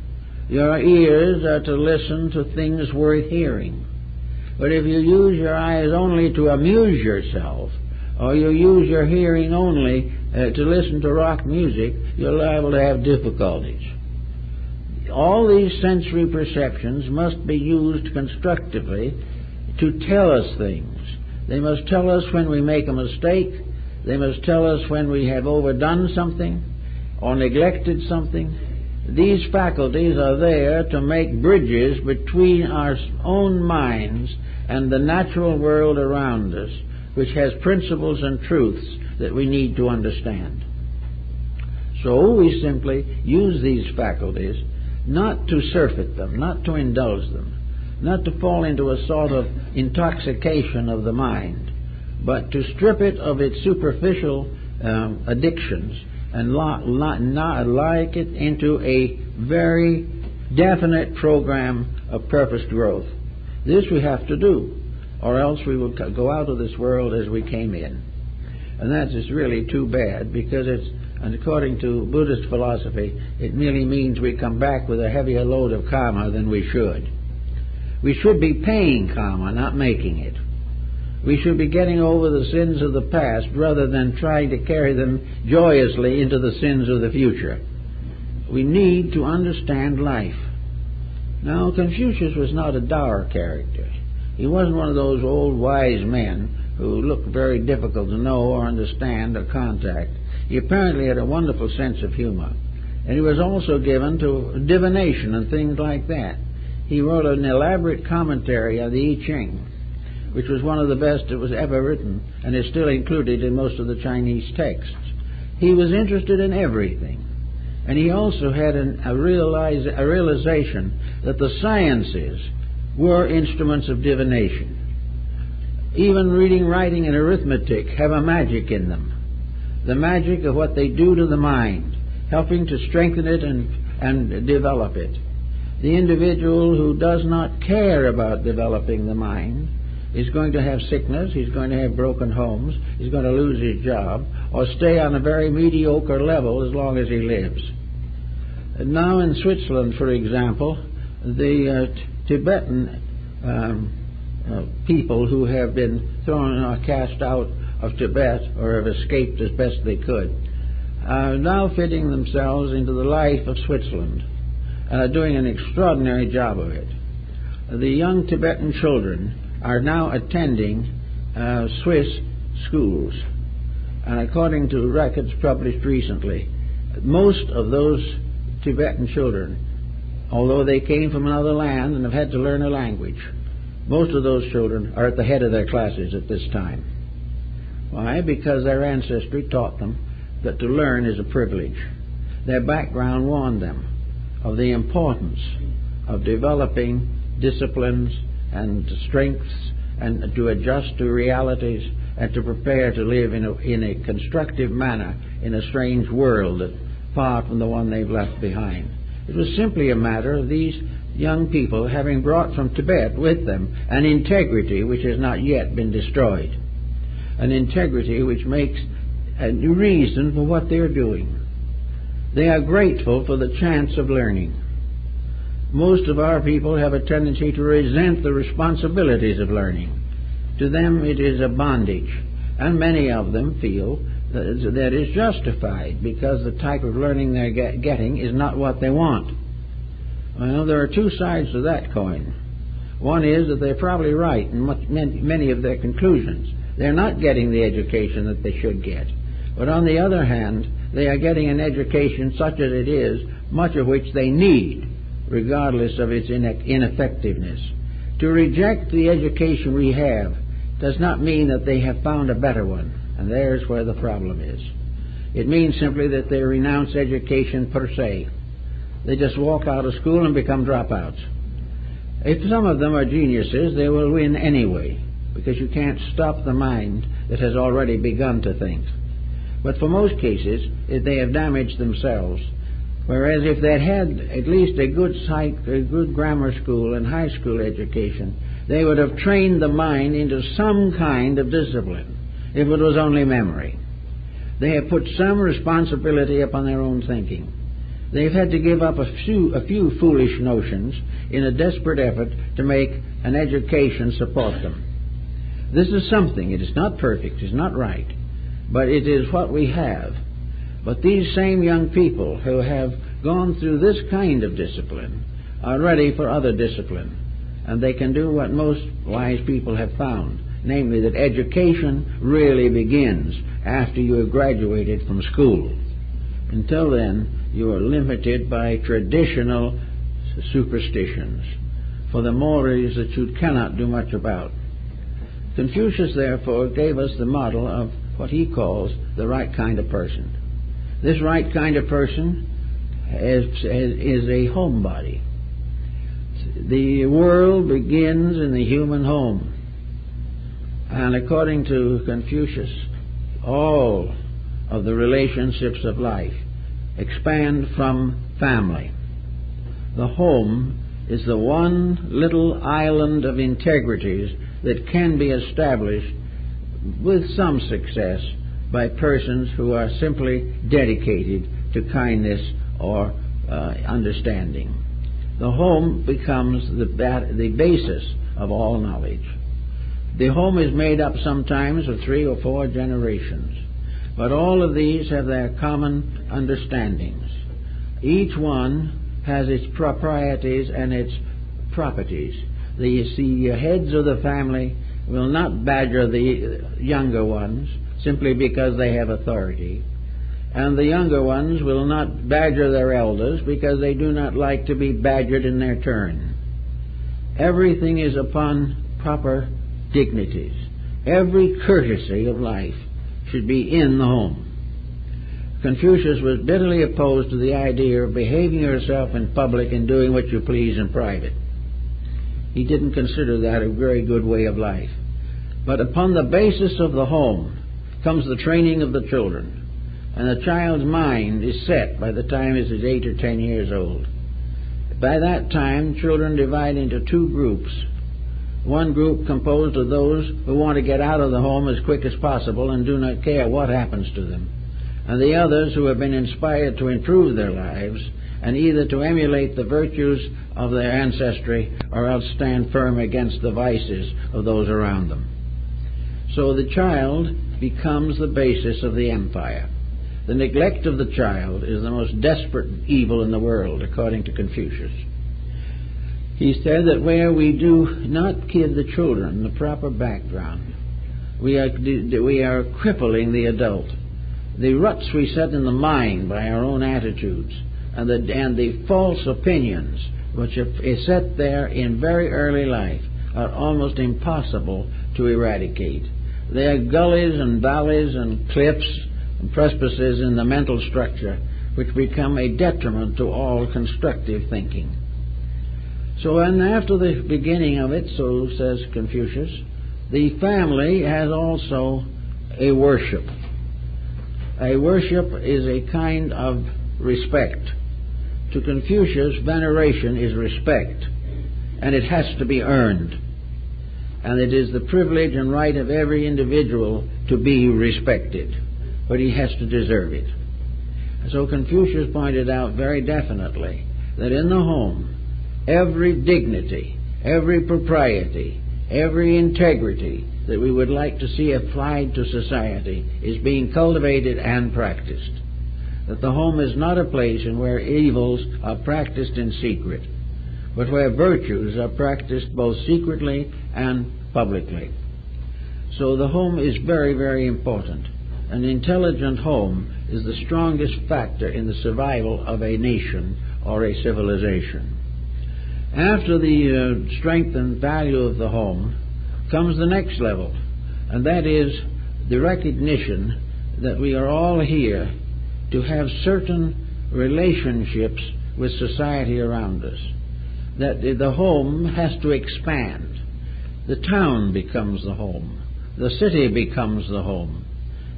Your ears are to listen to things worth hearing. But if you use your eyes only to amuse yourself, or you use your hearing only to listen to rock music, you're liable to have difficulties. All these sensory perceptions must be used constructively to tell us things. They must tell us when we make a mistake. They must tell us when we have overdone something or neglected something. These faculties are there to make bridges between our own minds and the natural world around us, which has principles and truths that we need to understand. So we simply use these faculties not to surfeit them, not to indulge them, not to fall into a sort of intoxication of the mind, but to strip it of its superficial addictions and like it into a very definite program of purposed growth. This we have to do, or else we will go out of this world as we came in. And that is really too bad, because it's And according to Buddhist philosophy, it merely means we come back with a heavier load of karma than we should. We should be paying karma, not making it. We should be getting over the sins of the past rather than trying to carry them joyously into the sins of the future. We need to understand life. Now, Confucius was not a dour character. He wasn't one of those old wise men who looked very difficult to know or understand or contact. He apparently had a wonderful sense of humor. And he was also given to divination and things like that. He wrote an elaborate commentary on the I Ching, which was one of the best that was ever written and is still included in most of the Chinese texts. He was interested in everything. And he also had a realization that the sciences were instruments of divination. Even reading, writing, and arithmetic have a magic in them. The magic of what they do to the mind, helping to strengthen it and develop it. The individual who does not care about developing the mind is going to have sickness, he's going to have broken homes, he's going to lose his job, or stay on a very mediocre level as long as he lives. And now in Switzerland, for example, the Tibetan people who have been thrown or cast out of Tibet or have escaped as best they could are now fitting themselves into the life of Switzerland and are doing an extraordinary job of it. The young Tibetan children are now attending Swiss schools, and according to records published recently, most of those Tibetan children, although they came from another land and have had to learn a language, most of those children are at the head of their classes at this time. Why? Because their ancestry taught them that to learn is a privilege. Their background warned them of the importance of developing disciplines and strengths and to adjust to realities and to prepare to live in a constructive manner in a strange world far from the one they've left behind. It was simply a matter of these young people having brought from Tibet with them an integrity which has not yet been destroyed, an integrity which makes a reason for what they're doing. They are grateful for the chance of learning. Most of our people have a tendency to resent the responsibilities of learning. To them it is a bondage, and many of them feel that is justified because the type of learning they're getting is not what they want. Well, there are two sides to that coin. One is that they're probably right in many of their conclusions. They're not getting the education that they should get. But on the other hand, they are getting an education such as it is, much of which they need, regardless of its ineffectiveness. To reject the education we have does not mean that they have found a better one, and there's where the problem is. It means simply that they renounce education per se. They just walk out of school and become dropouts. If some of them are geniuses, they will win anyway, because you can't stop the mind that has already begun to think. But for most cases, they have damaged themselves. Whereas if they'd had at least a good grammar school and high school education, they would have trained the mind into some kind of discipline, if it was only memory. They have put some responsibility upon their own thinking. They've had to give up a few foolish notions in a desperate effort to make an education support them. This is something. It is not perfect, it is not right, but it is what we have. But these same young people who have gone through this kind of discipline are ready for other discipline, and they can do what most wise people have found, namely that education really begins after you have graduated from school. Until then, you are limited by traditional superstitions, for the mores that you cannot do much about. Confucius, therefore, gave us the model of what he calls the right kind of person. This right kind of person is a homebody. The world begins in the human home. And according to Confucius, all of the relationships of life expand from family. The home is the one little island of integrities that can be established with some success by persons who are simply dedicated to kindness or understanding. The home becomes the basis of all knowledge. The home is made up sometimes of 3 or 4 generations, but all of these have their common understandings. Each one has its proprieties and its properties. The heads of the family will not badger the younger ones simply because they have authority, and the younger ones will not badger their elders because they do not like to be badgered in their turn. Everything is upon proper dignities. Every courtesy of life should be in the home. Confucius was bitterly opposed to the idea of behaving yourself in public and doing what you please in private. He didn't consider that a very good way of life. But upon the basis of the home comes the training of the children, and the child's mind is set by the time it is 8 or 10 years old. By that time, children divide into 2 groups. One group composed of those who want to get out of the home as quick as possible and do not care what happens to them, and the others who have been inspired to improve their lives and either to emulate the virtues of their ancestry or else stand firm against the vices of those around them. So the child becomes the basis of the empire. The neglect of the child is the most desperate evil in the world, according to Confucius. He said that where we do not give the children the proper background, we are crippling the adult. The ruts we set in the mind by our own attitudes and the false opinions which are set there in very early life are almost impossible to eradicate. They are gullies and valleys and cliffs and precipices in the mental structure which become a detriment to all constructive thinking. So, and after the beginning of it, so says Confucius, the family has also a worship. A worship is a kind of respect. To Confucius, veneration is respect, and it has to be earned. And it is the privilege and right of every individual to be respected, but he has to deserve it. So Confucius pointed out very definitely that in the home, every dignity, every propriety, every integrity that we would like to see applied to society is being cultivated and practiced. That the home is not a place in where evils are practiced in secret, but where virtues are practiced both secretly and publicly. So the home is very, very important. An intelligent home is the strongest factor in the survival of a nation or a civilization. After the strength and value of the home comes the next level, and that is the recognition that we are all here to have certain relationships with society around us, that the home has to expand. The town becomes the home, the city becomes the home,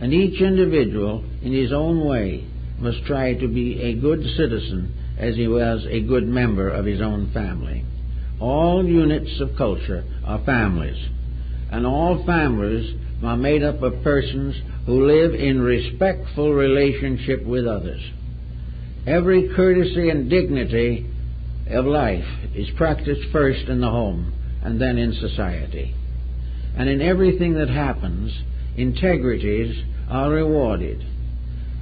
and each individual in his own way must try to be a good citizen as he was a good member of his own family. All units of culture are families, and all families are made up of persons who live in respectful relationship with others. Every courtesy and dignity of life is practiced first in the home and then in society. And in everything that happens, integrities are rewarded,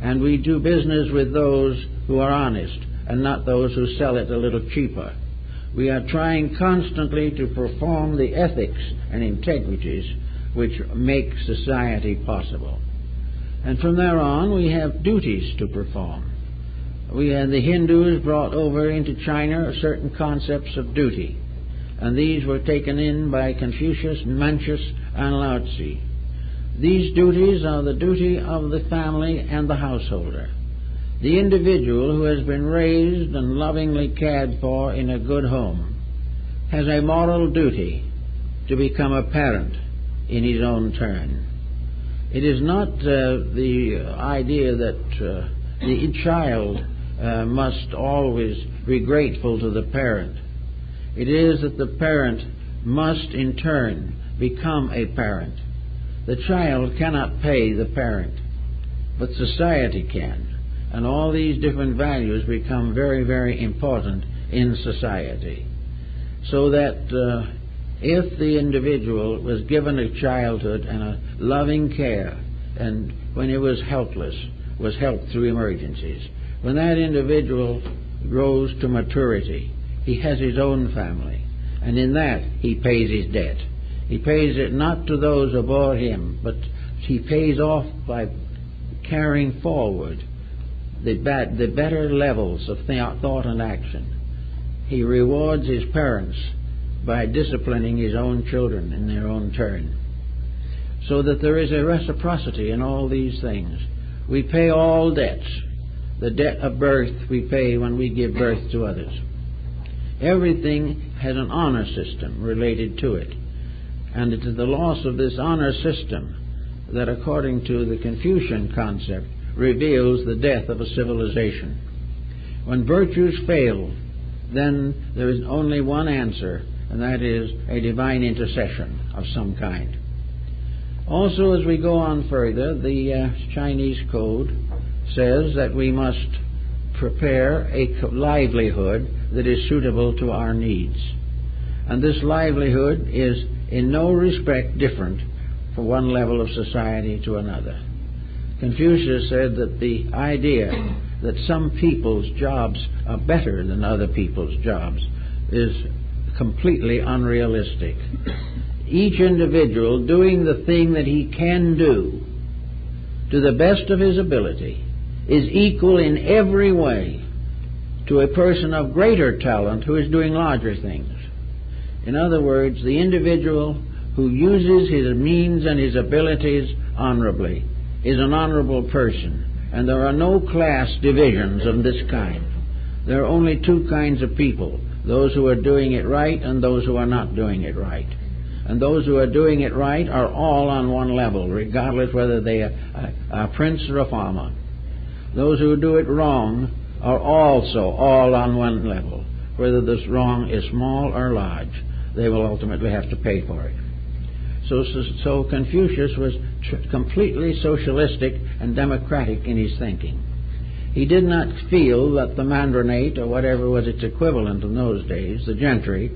and we do business with those who are honest and not those who sell it a little cheaper. We are trying constantly to perform the ethics and integrities which make society possible. And from there on, we have duties to perform. The Hindus brought over into China certain concepts of duty, and these were taken in by Confucius, Mencius, and Lao Tzu. These duties are the duty of the family and the householder. The individual who has been raised and lovingly cared for in a good home has a moral duty to become a parent in his own turn. It is not the idea that the child must always be grateful to the parent. It is that the parent must in turn become a parent. The child cannot pay the parent. but society can. And all these different values become very, very important in society. So that if the individual was given a childhood and a loving care, and when he was helpless, was helped through emergencies, when that individual grows to maturity, he has his own family, and in that he pays his debt. He pays it not to those who bought him, but he pays off by carrying forward the better levels of thought and action. He rewards his parents by disciplining his own children in their own turn. So that there is a reciprocity in all these things. We pay all debts. The debt of birth we pay when we give birth to others. Everything has an honor system related to it. And it is the loss of this honor system that, according to the Confucian concept, reveals the death of a civilization. When virtues fail, then there is only one answer, and that is a divine intercession of some kind. Also, as we go on further, the Chinese code says that we must prepare a livelihood that is suitable to our needs. And this livelihood is in no respect different from one level of society to another. Confucius said that the idea that some people's jobs are better than other people's jobs is completely unrealistic. Each individual doing the thing that he can do to the best of his ability is equal in every way to a person of greater talent who is doing larger things. In other words, the individual who uses his means and his abilities honorably is an honorable person, and there are no class divisions of this kind. There are only two kinds of people, those who are doing it right and those who are not doing it right. And those who are doing it right are all on one level, regardless whether they are a prince or a farmer. Those who do it wrong are also all on one level. Whether this wrong is small or large, they will ultimately have to pay for it. So Confucius was completely socialistic and democratic in his thinking. He did not feel that the mandarinate, or whatever was its equivalent in those days, the gentry,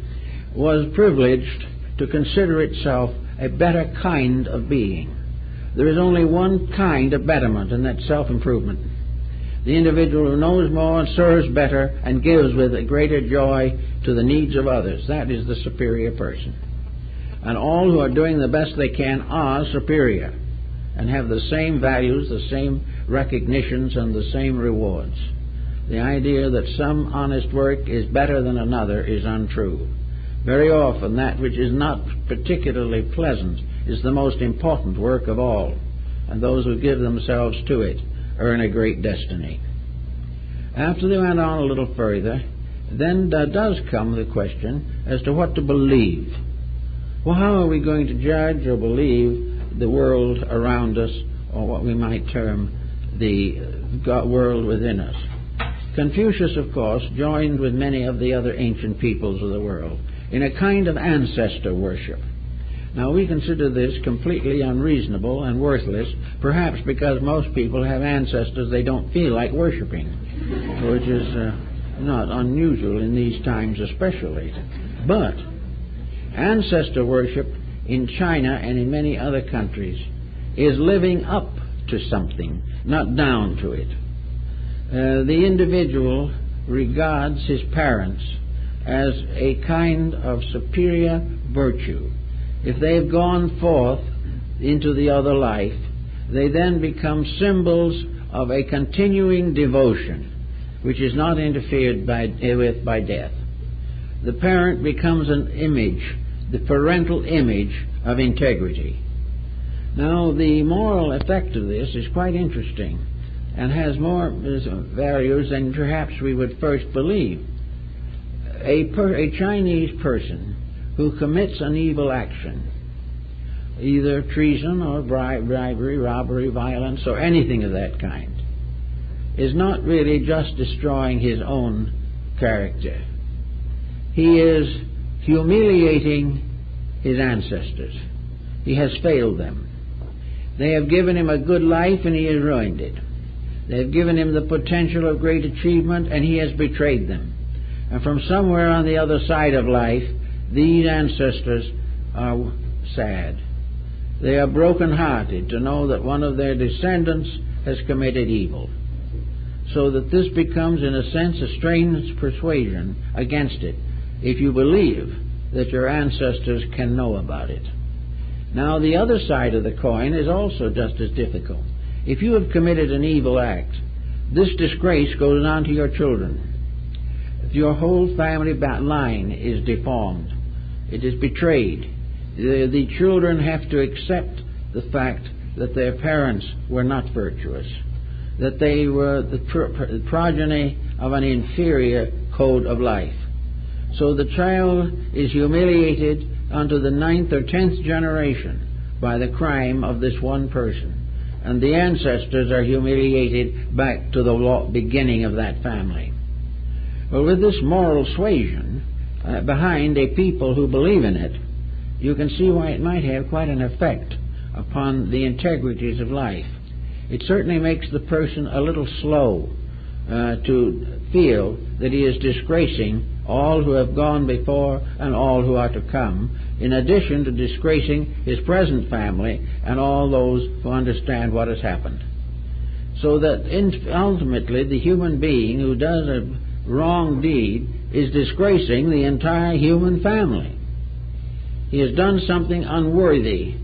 was privileged to consider itself a better kind of being. There is only one kind of betterment, and that's self-improvement. The individual who knows more and serves better and gives with a greater joy to the needs of others, that is the superior person. And all who are doing the best they can are superior and have the same values, the same recognitions, and the same rewards. The idea that some honest work is better than another is untrue. Very often that which is not particularly pleasant is the most important work of all, and those who give themselves to it earn a great destiny. After they went on a little further, then does come the question as to what to believe. Well, how are we going to judge or believe the world around us, or what we might term the world within us? Confucius, of course, joined with many of the other ancient peoples of the world in a kind of ancestor worship. Now, we consider this completely unreasonable and worthless, perhaps because most people have ancestors they don't feel like worshiping, which is not unusual in these times especially. But ancestor worship in China and in many other countries is living up to something, not down to it. The individual regards his parents as a kind of superior virtue. If they've gone forth into the other life, they then become symbols of a continuing devotion, which is not interfered with by death. The parent becomes an image, the parental image of integrity. Now, the moral effect of this is quite interesting and has more values than perhaps we would first believe. A Chinese person who commits an evil action, either treason or bribery, robbery, violence, or anything of that kind, is not really just destroying his own character. He is humiliating his ancestors. He has failed them. They have given him a good life and he has ruined it. They have given him the potential of great achievement and he has betrayed them. And from somewhere on the other side of life, these ancestors are sad. They are broken-hearted to know that one of their descendants has committed evil. So that this becomes, in a sense, a strange persuasion against it, if you believe that your ancestors can know about it. Now, the other side of the coin is also just as difficult. If you have committed an evil act, this disgrace goes on to your children. Your whole family line is deformed. It is betrayed. The children have to accept the fact that their parents were not virtuous, that they were the progeny of an inferior code of life. So the child is humiliated unto the 9th or 10th generation by the crime of this one person. And the ancestors are humiliated back to the beginning of that family. Well, with this moral suasion behind a people who believe in it, you can see why it might have quite an effect upon the integrities of life. It certainly makes the person a little slow to feel that he is disgracing all who have gone before and all who are to come, in addition to disgracing his present family and all those who understand what has happened. So that ultimately the human being who does a wrong deed is disgracing the entire human family. He has done something unworthy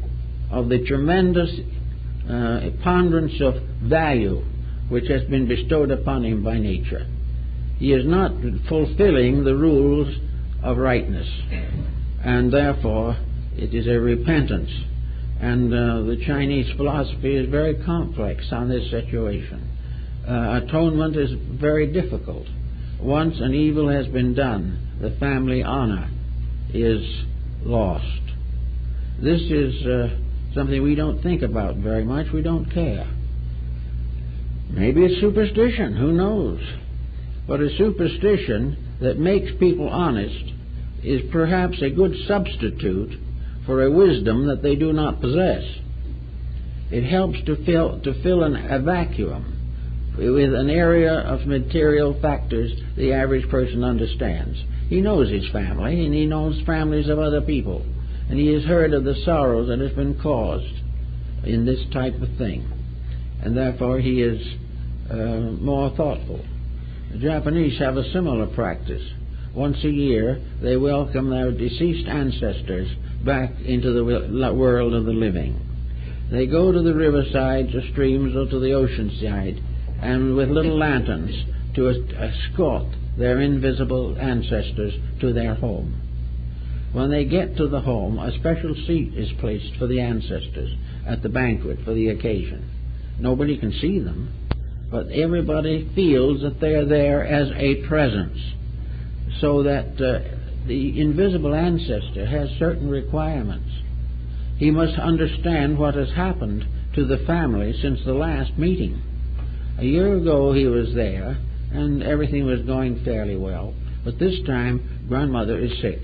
of the tremendous ponderance of value which has been bestowed upon him by nature. He is not fulfilling the rules of rightness, and therefore it is a repentance. And the Chinese philosophy is very complex on this situation. Atonement is very difficult. Once an evil has been done, the family honor is lost. This is something we don't think about very much. We don't care. Maybe it's superstition. Who knows? But a superstition that makes people honest is perhaps a good substitute for a wisdom that they do not possess. It helps to fill a vacuum with an area of material factors the average person understands. He knows his family, and he knows families of other people, and he has heard of the sorrows that have been caused in this type of thing, and therefore he is more thoughtful. The Japanese have a similar practice. Once a year they welcome their deceased ancestors back into the world of the living. They go to the riversides or streams or to the ocean side, and with little lanterns to escort their invisible ancestors to their home. When they get to the home, a special seat is placed for the ancestors at the banquet for the occasion. Nobody can see them, but everybody feels that they are there as a presence, so that the invisible ancestor has certain requirements. He must understand what has happened to the family since the last meeting. A year ago he was there, and everything was going fairly well, but this time grandmother is sick.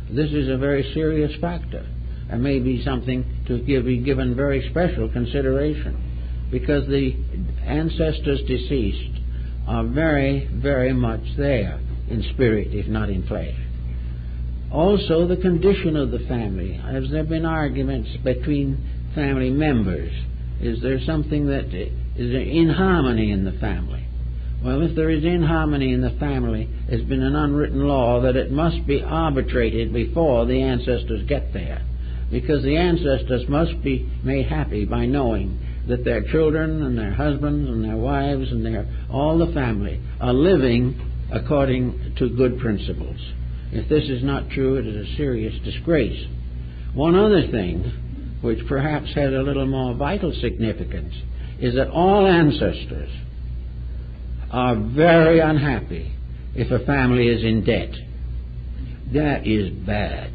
This is a very serious factor, and may be something to be given very special consideration, because the ancestors deceased are very, very much there in spirit, if not in flesh. Also, the condition of the family. Has there been arguments between family members? Is there something that is inharmony in the family? Well, if there is inharmony in the family, there's been an unwritten law that it must be arbitrated before the ancestors get there, because the ancestors must be made happy by knowing that their children and their husbands and their wives and all the family are living according to good principles. If this is not true, it is a serious disgrace. One other thing, which perhaps has a little more vital significance, is that all ancestors are very unhappy if a family is in debt. That is bad.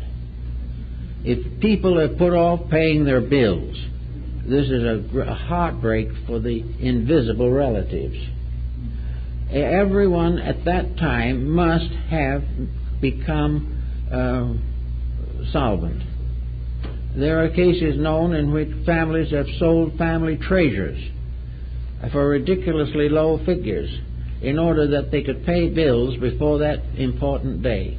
If people have put off paying their bills, this is a heartbreak for the invisible relatives. Everyone at that time must have become solvent. There are cases known in which families have sold family treasures for ridiculously low figures in order that they could pay bills before that important day.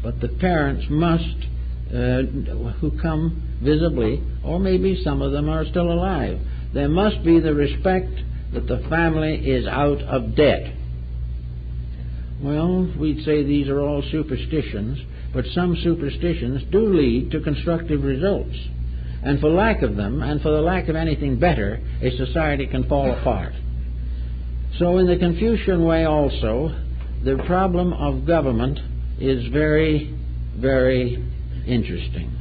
But the parents must, who come visibly, or maybe some of them are still alive, there must be the respect that the family is out of debt. Well, we'd say these are all superstitions, but some superstitions do lead to constructive results. And for lack of them, and for the lack of anything better, a society can fall apart. So in the Confucian way also, the problem of government is very, very interesting.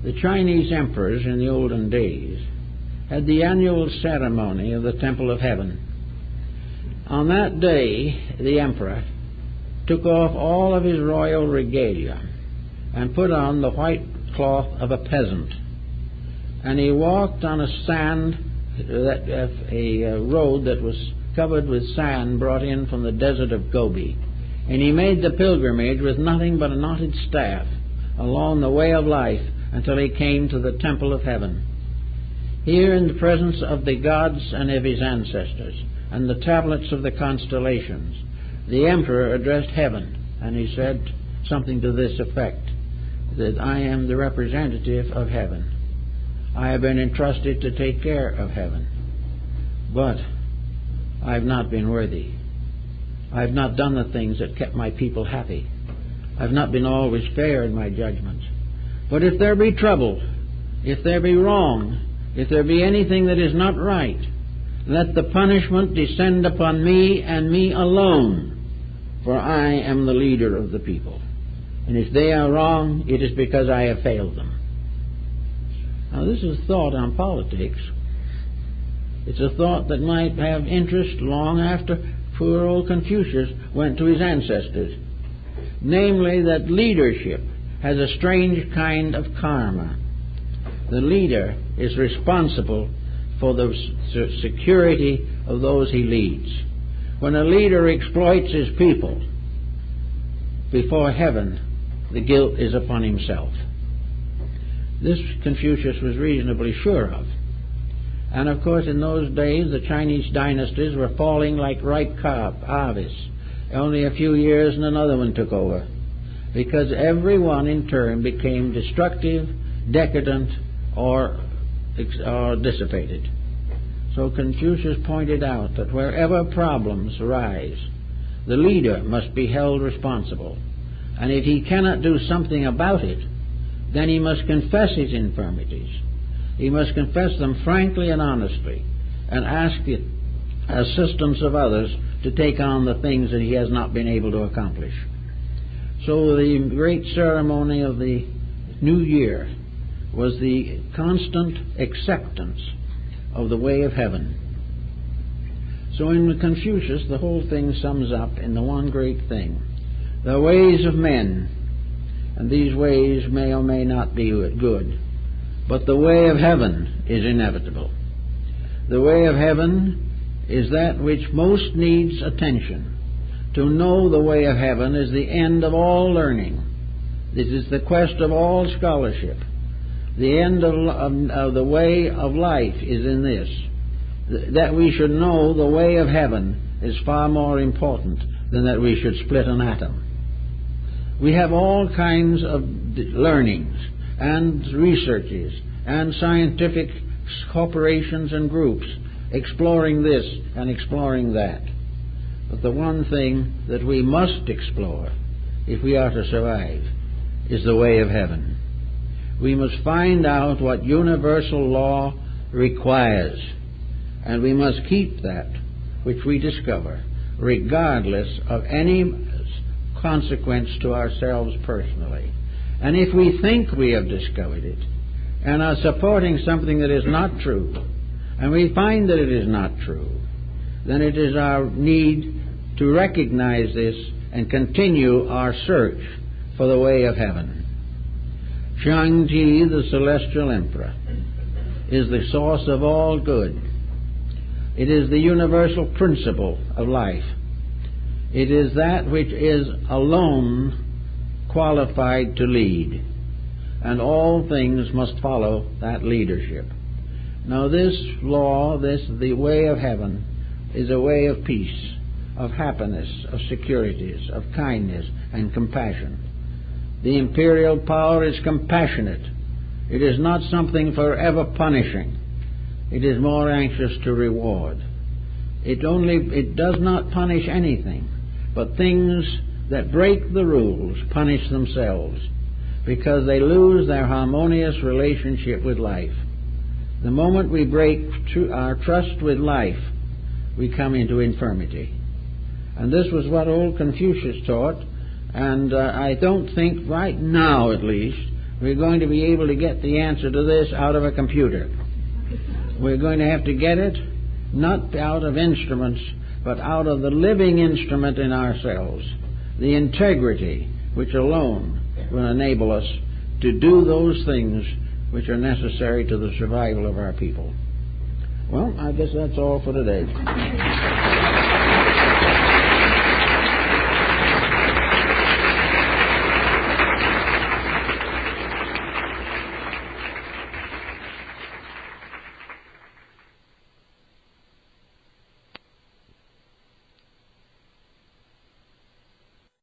The Chinese emperors in the olden days had the annual ceremony of the Temple of Heaven. On that day, the emperor took off all of his royal regalia and put on the white cloth of a peasant. And he walked on a road that was covered with sand brought in from the desert of Gobi. And he made the pilgrimage with nothing but a knotted staff along the way of life until he came to the Temple of Heaven. Here, in the presence of the gods and of his ancestors and the tablets of the constellations, the emperor addressed heaven, and he said something to this effect, that I am the representative of heaven. I have been entrusted to take care of heaven, but I have not been worthy. I have not done the things that kept my people happy. I have not been always fair in my judgments. But if there be trouble, if there be wrong, if there be anything that is not right, let the punishment descend upon me and me alone, for I am the leader of the people. And if they are wrong, it is because I have failed them. Now, this is thought on politics. It's a thought that might have interest long after poor old Confucius went to his ancestors. Namely, that leadership has a strange kind of karma. The leader is responsible for the security of those he leads. When a leader exploits his people, before heaven, the guilt is upon himself. This Confucius was reasonably sure of. And of course, in those days, the Chinese dynasties were falling like ripe harvests. Only a few years and another one took over, because every one in turn became destructive, decadent, or dissipated. So Confucius pointed out that wherever problems arise, the leader must be held responsible. And if he cannot do something about it, then he must confess his infirmities. He must confess them frankly and honestly, and ask the assistance of others to take on the things that he has not been able to accomplish. So the great ceremony of the New Year was the constant acceptance of the way of heaven. So in Confucius, the whole thing sums up in the one great thing: the ways of men, and these ways may or may not be good, but the way of heaven is inevitable. The way of heaven is that which most needs attention. To know the way of heaven is the end of all learning. This is the quest of all scholarship. The end of the way of life is in this: that we should know the way of heaven is far more important than that we should split an atom. We have all kinds of learnings and researches and scientific corporations and groups exploring this and exploring that. But the one thing that we must explore, if we are to survive, is the way of heaven. We must find out what universal law requires, and we must keep that which we discover, regardless of any consequence to ourselves personally. And if we think we have discovered it, and are supporting something that is not true, and we find that it is not true, then it is our need to recognize this and continue our search for the way of heaven. Shang-Chi, the celestial emperor, is the source of all good. It is the universal principle of life. It is that which is alone qualified to lead. and all things must follow that leadership. Now this law, the way of heaven, is a way of peace, of happiness, of securities, of kindness and compassion. The imperial power is compassionate. It is not something forever punishing. It is more anxious to reward. It does not punish anything, but things that break the rules punish themselves, because they lose their harmonious relationship with life. The moment we break our trust with life, we come into infirmity. And this was what old Confucius taught, and I don't think right now, at least, we're going to be able to get the answer to this out of a computer. We're going to have to get it not out of instruments, but out of the living instrument in ourselves, the integrity which alone will enable us to do those things which are necessary to the survival of our people. Well, I guess that's all for today.